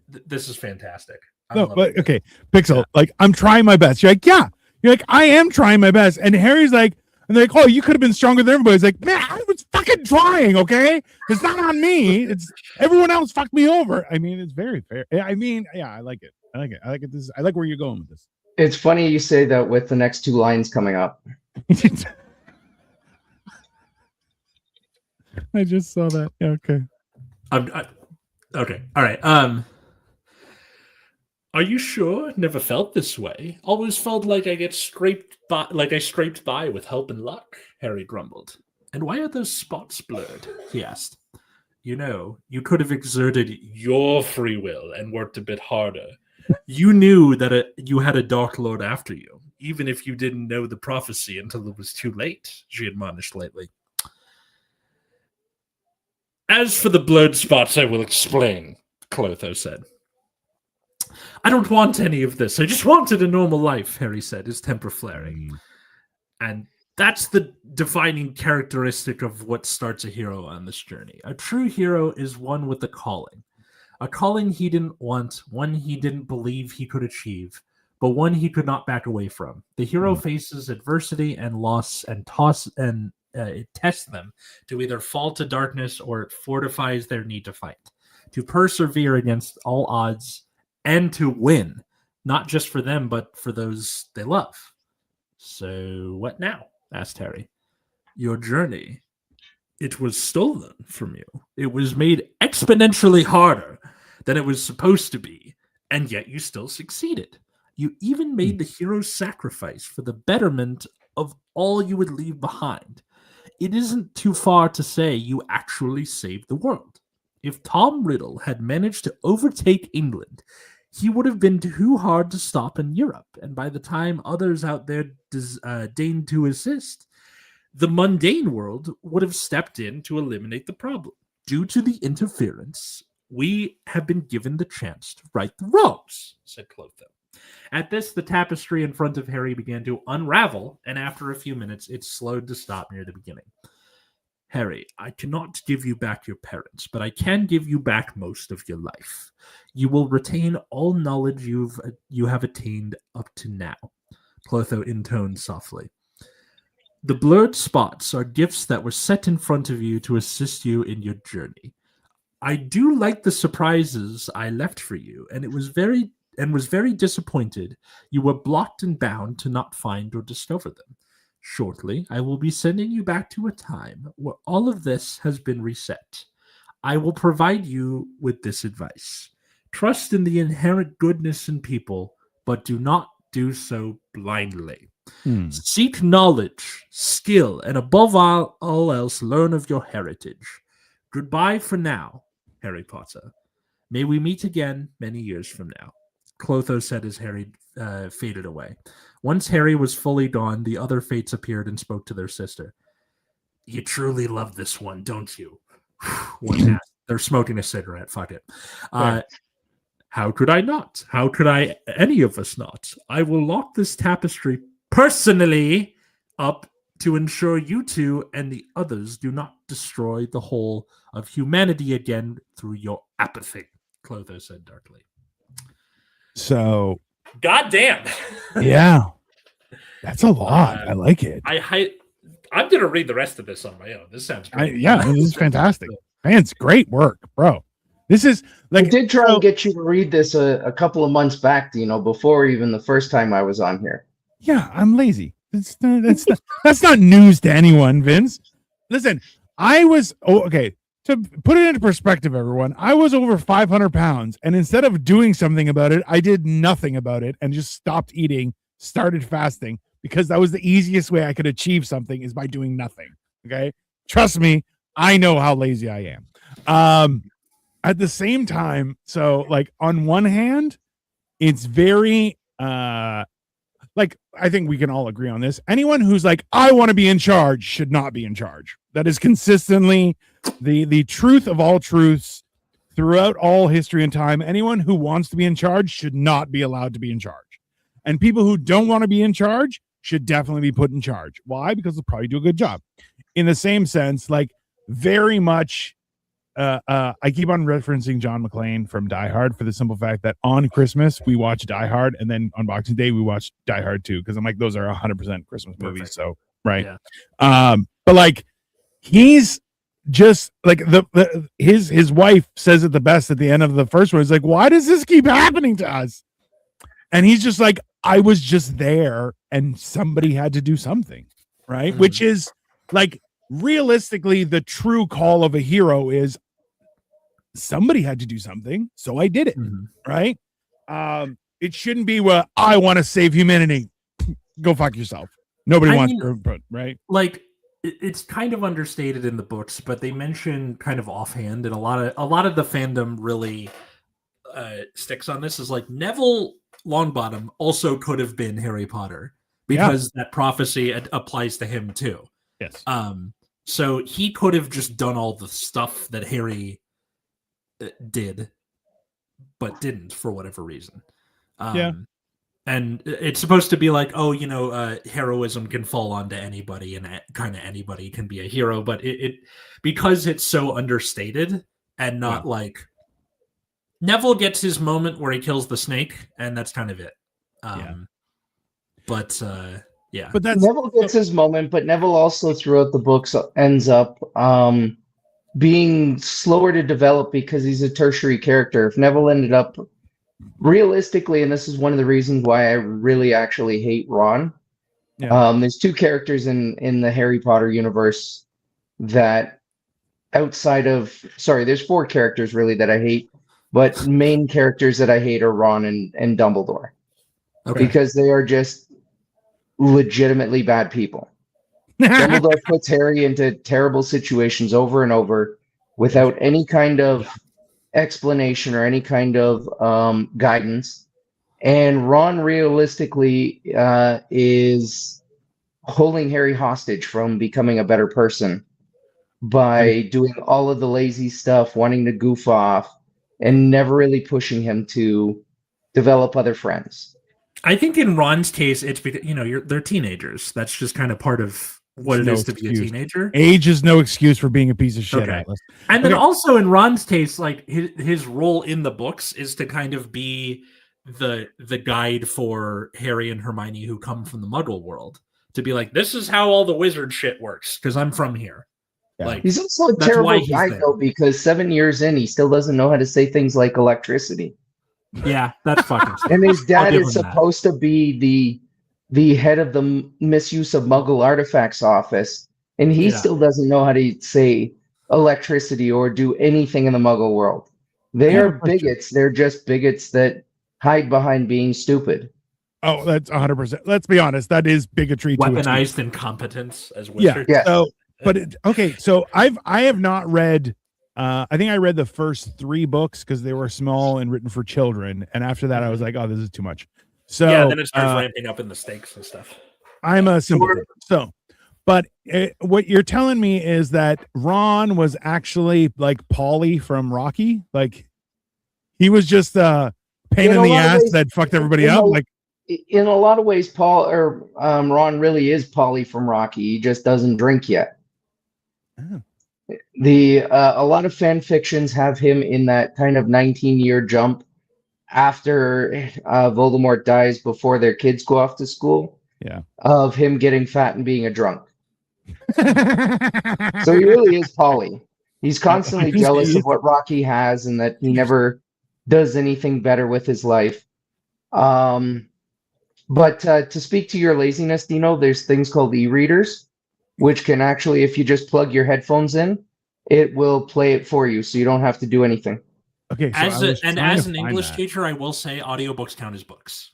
this is fantastic. No, but okay, Pixel, like I'm trying my best. You're like, yeah. You're like, I am trying my best. And Harry's like, and they're like, oh, you could have been stronger than everybody. He's like, man, I was fucking trying, okay? It's not on me. It's everyone else fucked me over. I mean, it's very fair. I mean, yeah, I like it. I like it. I like where you're going with this. It's funny you say that with the next two lines coming up. I just saw that. Yeah, okay. Okay. All right. Are you sure? Never felt this way. Always felt like I scraped by with help and luck, Harry grumbled. And why are those spots blurred? He asked. You know, you could have exerted your free will and worked a bit harder. You knew that you had a Dark Lord after you, even if you didn't know the prophecy until it was too late, she admonished lightly. As for the blurred spots, I will explain, Clotho said. I don't want any of this. I just wanted a normal life, Harry said, his temper flaring. And that's the defining characteristic of what starts a hero on this journey. A true hero is one with a calling. A calling he didn't want, one he didn't believe he could achieve, but one he could not back away from. The hero faces adversity and loss and it tests them to either fall to darkness or it fortifies their need to fight, to persevere against all odds, and to win, not just for them, but for those they love. So what now? Asked Harry. Your journey, it was stolen from you. It was made exponentially harder than it was supposed to be, and yet you still succeeded. You even made the hero's sacrifice for the betterment of all you would leave behind. It isn't too far to say you actually saved the world. If Tom Riddle had managed to overtake England, he would have been too hard to stop in Europe, and by the time others out there deigned to assist, the mundane world would have stepped in to eliminate the problem. Due to the interference, we have been given the chance to right the wrongs, said Clotho. At this, the tapestry in front of Harry began to unravel, and after a few minutes, it slowed to stop near the beginning. Harry, I cannot give you back your parents, but I can give you back most of your life. You will retain all knowledge you have attained up to now, Clotho intoned softly. The blurred spots are gifts that were set in front of you to assist you in your journey. I do like the surprises I left for you, and was very disappointed you were blocked and bound to not find or discover them. Shortly, I will be sending you back to a time where all of this has been reset. I will provide you with this advice. Trust in the inherent goodness in people, but do not do so blindly. Seek knowledge, skill, and above all else, learn of your heritage. Goodbye for now, Harry Potter. May we meet again many years from now. Clotho said as Harry faded away. Once Harry was fully gone, the other Fates appeared and spoke to their sister. You truly love this one, don't you? One asked. They're smoking a cigarette. Fuck it. How could I not? How could any of us not? I will lock this tapestry personally up to ensure you two and the others do not destroy the whole of humanity again through your apathy, Clotho said darkly. So, goddamn. Yeah, that's a lot. I like it. I'm gonna read the rest of this on my own. This sounds great. This is fantastic. Man, it's great work, bro. This is like I did try and get you to read this a couple of months back, before even the first time I was on here. Yeah, I'm lazy. That's not news to anyone, Vince. Listen, I was okay. To put it into perspective, everyone, I was over 500 pounds, and instead of doing something about it, I did nothing about it and just stopped eating, started fasting, because that was the easiest way I could achieve something is by doing nothing. Okay, trust me, I know how lazy I am. At the same time, so like on one hand, it's very like I think we can all agree on this. Anyone who's like, I want to be in charge should not be in charge. That is consistently the truth of all truths throughout all history and time. Anyone who wants to be in charge should not be allowed to be in charge. And people who don't want to be in charge should definitely be put in charge. Why? Because they'll probably do a good job. In the same sense, like very much I keep on referencing John McClane from Die Hard for the simple fact that on Christmas we watch Die Hard, and then on Boxing Day we watch Die Hard 2 because I'm like, those are 100% Christmas movies. Perfect. So right. Yeah. But like he's just like his wife says it the best at the end of the first one. It's like, why does this keep happening to us? And he's just like, I was just there and somebody had to do something, right? Mm-hmm. Which is like realistically the true call of a hero is somebody had to do something, so I did it. Mm-hmm. Right? It shouldn't be well, I want to save humanity. Go fuck yourself. Nobody wants your input, right? Like it's kind of understated in the books, but they mention kind of offhand, and a lot of the fandom really sticks on this. Is like Neville Longbottom also could have been Harry Potter because that prophecy applies to him too. Yes. So he could have just done all the stuff that Harry did, but didn't for whatever reason. And it's supposed to be like, heroism can fall onto anybody, and kind of anybody can be a hero. But it because it's so understated and not like Neville gets his moment where he kills the snake, and that's kind of it. But Neville gets his moment, but Neville also throughout the books ends up being slower to develop because he's a tertiary character. If Neville ended up realistically, and this is one of the reasons why I really actually hate Ron. There's two characters in the Harry Potter universe that there's four characters really that I hate, but main characters that I hate are Ron and Dumbledore. Okay. Because they are just legitimately bad people. Dumbledore puts Harry into terrible situations over and over without any kind of explanation or any kind of guidance, and Ron realistically is holding Harry hostage from becoming a better person by doing all of the lazy stuff, wanting to goof off, and never really pushing him to develop other friends. I think in Ron's case, it's because they're teenagers. That's just kind of part of what it is to be a teenager. Age is no excuse for being a piece of shit. Okay. And then also in Ron's case, like his role in the books is to kind of be the guide for Harry and Hermione who come from the Muggle world, to be like, this is how all the wizard shit works because I'm from here. Yeah. Like he's also a terrible guy though, because 7 years in, he still doesn't know how to say things like electricity. Yeah, that's fucking. And his dad is supposed to be the head of the misuse of Muggle artifacts office, and he still doesn't know how to say electricity or do anything in the Muggle world. They I have are a question. bigots. They're just bigots that hide behind being stupid. Oh, that's 100%. Let's be honest. That is bigotry. Weaponized incompetence as Yeah. wizards. Yes. So, but okay. So I have not read. I think I read the first 3 books because they were small and written for children, and after that, I was like, oh, this is too much. So yeah, then it starts ramping up in the stakes and stuff. I'm a simpleton. So, but what you're telling me is that Ron was actually like Paulie from Rocky. Like he was just a pain in the ass that fucked everybody up. Like in a lot of ways, Ron really is Paulie from Rocky. He just doesn't drink yet. Oh. A lot of fan fictions have him in that kind of 19-year jump after Voldemort dies before their kids go off to school. Yeah. Of him getting fat and being a drunk. So he really is Paulie. He's constantly jealous of what Rocky has and that he never does anything better with his life. But to speak to your laziness, Dino, there's things called e-readers, which can actually, if you just plug your headphones in, it will play it for you, so you don't have to do anything. Okay. So as an English teacher, I will say audiobooks count as books.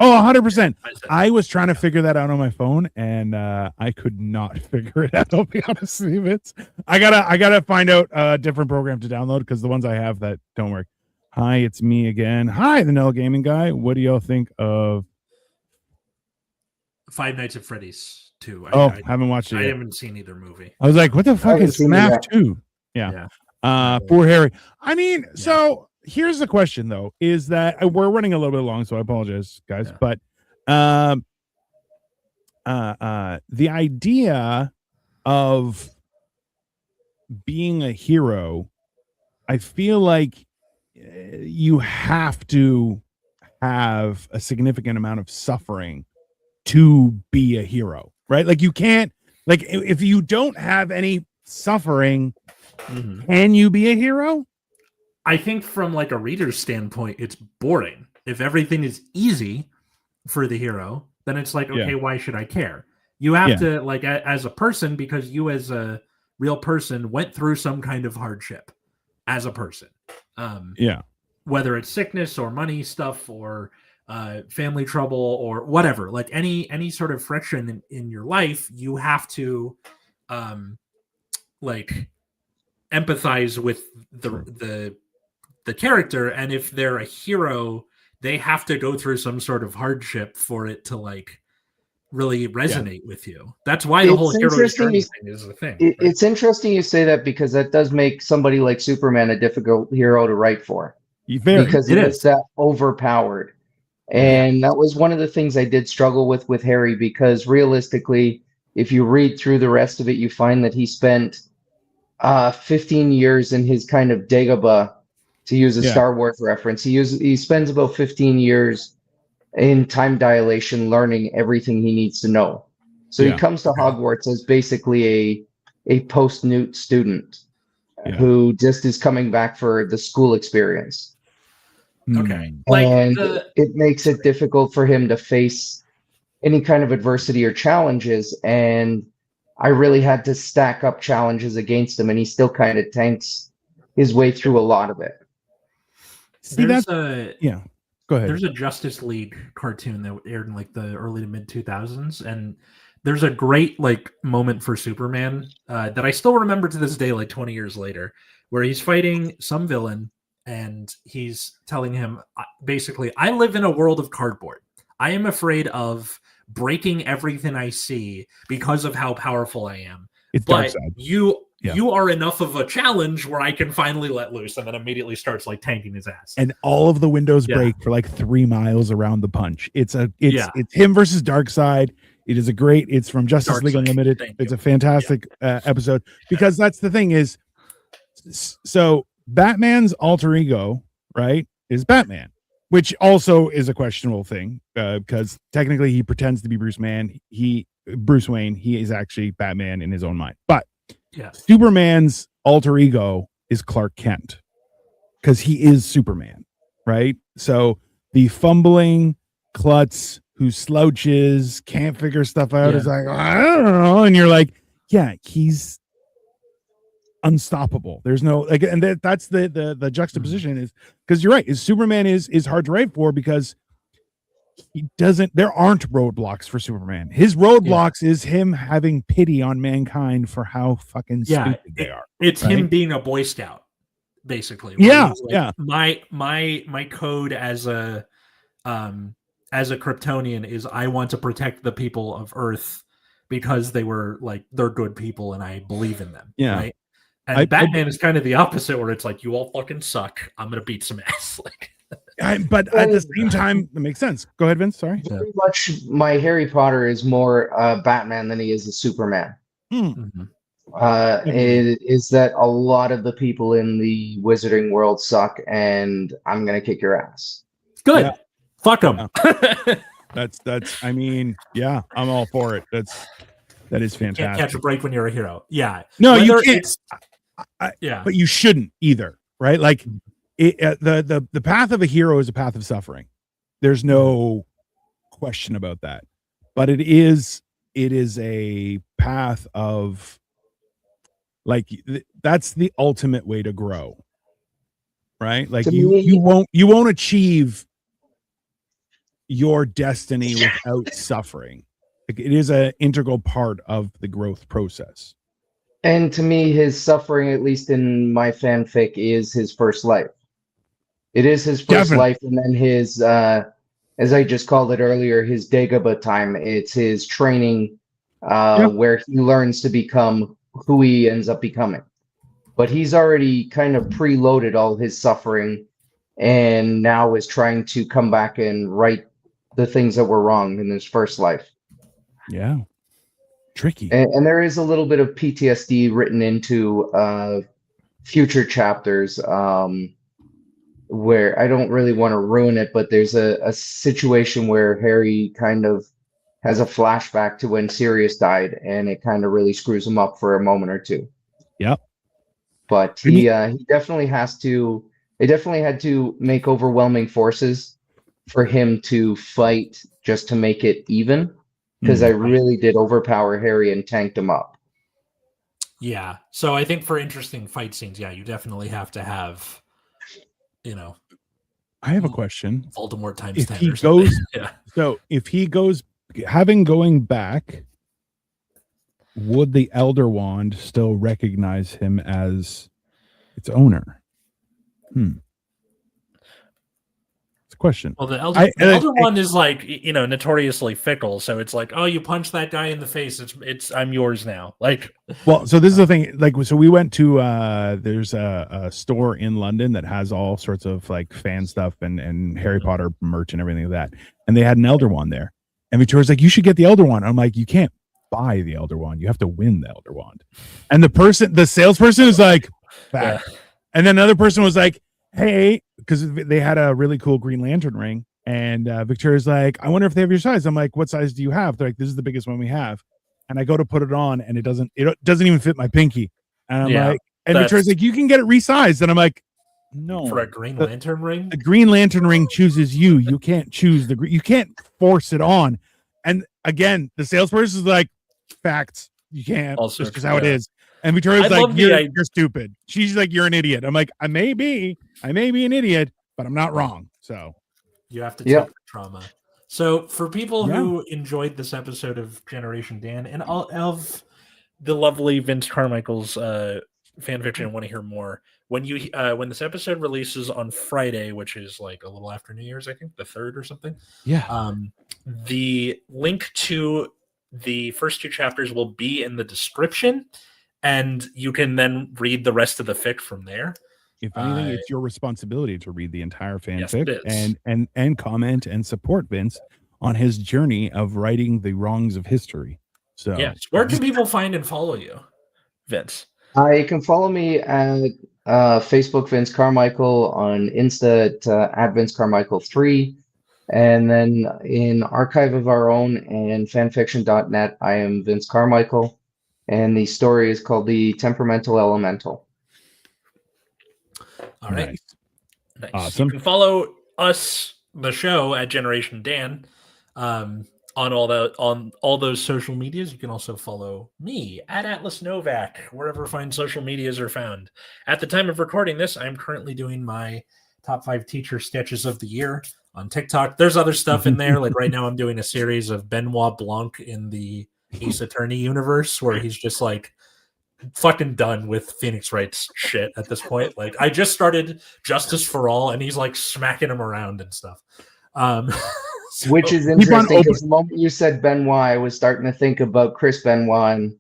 Oh, 100%. I was trying to figure that out on my phone, and I could not figure it out. I'll be honest with you, Vince. I gotta find out a different program to download because the ones I have that don't work. Hi, it's me again. Hi, the Nell Gaming Guy. What do y'all think of Five Nights at Freddy's 2? I haven't watched it yet. I haven't seen either movie. I was like, what the fuck is FNAF 2? Yeah. Poor Harry. I mean, so here's the question though, is that we're running a little bit long, so I apologize, guys. But the idea of being a hero, I feel like you have to have a significant amount of suffering to be a hero, right? Like you can't, like if you don't have any suffering, can you be a hero? I think from like a reader's standpoint, it's boring. If everything is easy for the hero, then it's like, okay, why should I care? You have to, like, as a person, because you as a real person went through some kind of hardship as a person. Whether it's sickness or money stuff or family trouble or whatever, like any sort of friction in your life, you have to like empathize with the character, and if they're a hero, they have to go through some sort of hardship for it to like really resonate with you. That's why the whole hero's journey thing is the thing. It's interesting you say that because that does make somebody like Superman a difficult hero to write for. Because it is that overpowered. And that was one of the things I did struggle with Harry, because realistically, if you read through the rest of it, you find that he spent 15 years in his kind of Dagobah, to use a Star Wars reference. He spends about 15 years in time dilation learning everything he needs to know. So he comes to Hogwarts as basically a post-Newt student who just is coming back for the school experience. Okay. And it makes it difficult for him to face any kind of adversity or challenges. And I really had to stack up challenges against him, and he still kind of tanks his way through a lot of it. See, go ahead. There's a Justice League cartoon that aired in like the early to mid 2000s, and there's a great like moment for Superman that I still remember to this day, like 20 years later, where he's fighting some villain and he's telling him basically, I live in a world of cardboard. I am afraid of breaking everything I see because of how powerful I am. It's but you are enough of a challenge where I can finally let loose, and then immediately starts like tanking his ass. And all of the windows break for like 3 miles around the punch. It's him versus Darkseid. It is it's from Justice League Unlimited. It's a fantastic episode, because that's the thing is, so Batman's alter ego, right, is Batman, which also is a questionable thing because technically he pretends to be Bruce Wayne. He is actually Batman in his own mind. But Superman's alter ego is Clark Kent because he is Superman, right? So the fumbling klutz who slouches, can't figure stuff out is like, I don't know. And you're like, he's unstoppable. There's no like, and that's the juxtaposition is because you're right. Is Superman is hard to write for because he doesn't. There aren't roadblocks for Superman. His roadblocks is him having pity on mankind for how fucking stupid they are. It's him being a Boy Scout, basically. Yeah, like, My code as a Kryptonian is I want to protect the people of Earth because they're good people and I believe in them. Yeah. Right. And Batman is kind of the opposite, where it's like, you all fucking suck. I'm gonna beat some ass. But at the same time, it makes sense. Go ahead, Vince. Sorry. Very much, my Harry Potter is more Batman than he is a Superman. Mm-hmm. It is that a lot of the people in the wizarding world suck, and I'm gonna kick your ass. Good. Yeah. Fuck them. Yeah. That's. I mean, yeah, I'm all for it. That is fantastic. You can't catch a break when you're a hero. Yeah. No, you can't. But you shouldn't either, right? Like, the path of a hero is a path of suffering. There's no question about that. But it is a path of, like, that's the ultimate way to grow, right? Like, you won't achieve your destiny without suffering. Like, it is an integral part of the growth process. And to me, his suffering, at least in my fanfic, is his first life. It is his first life, and then his, as I just called it earlier, his Dagobah time. It's his training, where he learns to become who he ends up becoming. But he's already kind of preloaded all his suffering, and now is trying to come back and right the things that were wrong in his first life. Yeah. Tricky. And there is a little bit of PTSD written into future chapters, where I don't really want to ruin it, but there's a situation where Harry kind of has a flashback to when Sirius died, and it kind of really screws him up for a moment or two. Yep. But he definitely has to. They definitely had to make overwhelming forces for him to fight just to make it even. Because I really did overpower Harry and tanked him up. Yeah. So I think for interesting fight scenes, you definitely have to have, I have a question. Voldemort times if 10 he or something. Goes, so if he goes, going back, would the Elder Wand still recognize him as its owner? Question. Well, the Elder Wand is like, notoriously fickle, so it's like, oh, you punch that guy in the face, it's I'm yours now. Like, well, so this is the thing. Like, so we went to there's a store in London that has all sorts of like fan stuff and Harry Potter merch and everything like that, and they had an Elder Wand there. And Victoria's like, you should get the Elder Wand. I'm like, you can't buy the Elder Wand. You have to win the Elder Wand. And the salesperson is like, back. Yeah. And then another person was like, hey, because they had a really cool Green Lantern ring, and Victoria's like, I wonder if they have your size. I'm like, what size do you have? They're like, this is the biggest one we have. And I go to put it on, and it doesn't even fit my pinky. And I'm like, and Victoria's like, you can get it resized. And I'm like, no, for a Green Lantern ring. The Green Lantern ring chooses you. You can't choose you can't force it on. And again, the salesperson is like, facts. You can't. Just because how it is. And Victoria's like, you're stupid. She's like, you're an idiot. I'm like, I may be an idiot, but I'm not wrong. So you have to take the trauma. So for people who enjoyed this episode of Generation Dan and all of the lovely Vince Carmichael's fan fiction and want to hear more, when this episode releases on Friday, which is like a little after New Year's, I think the 3rd or something. Yeah. The link to the first 2 chapters will be in the description. And you can then read the rest of the fic from there. If anything, it's your responsibility to read the entire fanfic and comment and support Vince on his journey of righting the wrongs of history. So, where can people find and follow you, Vince? You can follow me at Facebook, Vince Carmichael, on Insta at Vince Carmichael 3, and then in Archive of Our Own and fanfiction.net, I am Vince Carmichael. And the story is called The Temperamental Elemental. All right. Nice. Awesome. You can follow us, the show, at Generation Dan. on all those social medias. You can also follow me at Atlas Novak, wherever fine social medias are found. At the time of recording this, I'm currently doing my top 5 teacher sketches of the year on TikTok. There's other stuff in there. Like right now I'm doing a series of Benoit Blanc in the Ace Attorney universe where he's just like fucking done with Phoenix Wright's shit at this point. Like I just started Justice for All and he's like smacking him around and stuff. Which is interesting because the moment you said Benoit, I was starting to think about Chris Benoit. And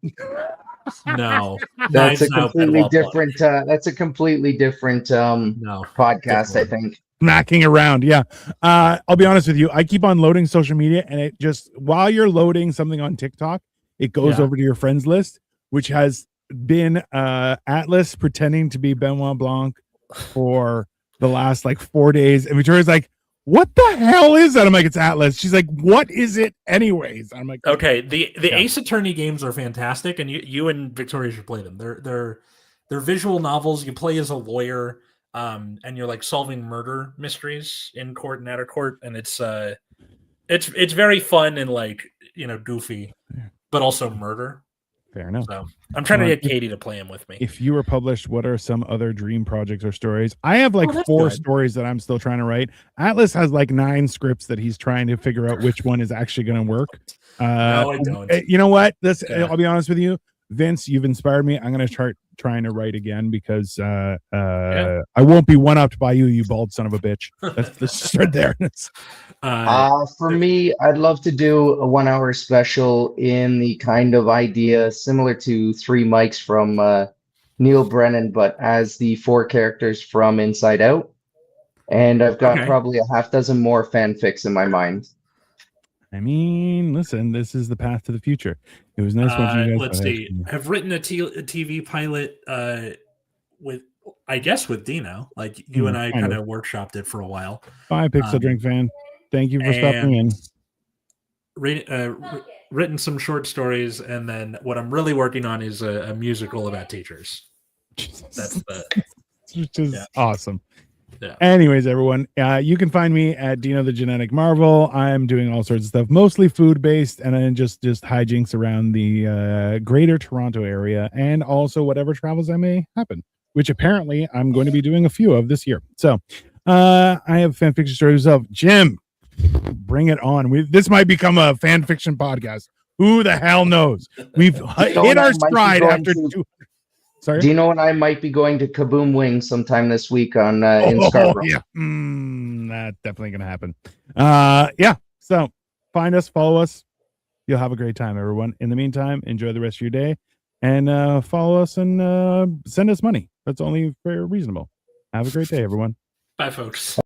no, that's a completely different. That's a completely different podcast. I think smacking around. Yeah, I'll be honest with you. I keep on loading social media, and it just while you're loading something on TikTok, it goes over to your friends list, which has been Atlas pretending to be Benoit Blanc for the last like 4 days, and Victoria's like, what the hell is that? I'm like, it's Atlas. She's like, what is it anyways? I'm like, okay, the Ace Attorney games are fantastic, and you and Victoria should play them. They're visual novels. You play as a lawyer, and you're like solving murder mysteries in court and out of court, and it's very fun and like goofy, but also murder. Fair enough. So I'm trying to get Katie to play them with me. If you were published, what are some other dream projects or stories? I have like 4 stories that I'm still trying to write. Atlas has like 9 scripts that he's trying to figure out which one is actually going to work. No, I don't. You know what? I'll be honest with you, Vince. You've inspired me. I'm going to start trying to write again because I won't be one-upped by you, you bald son of a bitch. Let's start there. For me, I'd love to do a 1-hour special in the kind of idea similar to Three Mics from Neil Brennan, but as the 4 characters from Inside Out. And I've got probably a half dozen more fanfics in my mind. I mean, listen, this is the path to the future. It was nice watching you guys. Let's see. I've written a TV pilot with Dino. Like you and I kind of workshopped it for a while. Bye, Pixel Drink fan. Thank you for stopping in. Written some short stories, and then what I'm really working on is a musical about teachers. That's which is awesome. Yeah. Anyways, everyone, you can find me at Dino the Genetic Marvel. I'm doing all sorts of stuff, mostly food-based, and then just hijinks around the greater Toronto area, and also whatever travels I may happen, which apparently I'm going to be doing a few of this year. So I have fan fiction stories of Jim. Bring it on. This might become a fan fiction podcast. Who the hell knows? We've hit our stride after 2. Sorry? Dino and I might be going to Kaboom Wings sometime this week on in Scarborough. Yeah, that's definitely gonna happen. So find us, follow us. You'll have a great time, everyone. In the meantime, enjoy the rest of your day, and follow us and send us money. That's only fair, reasonable. Have a great day, everyone. Bye, folks.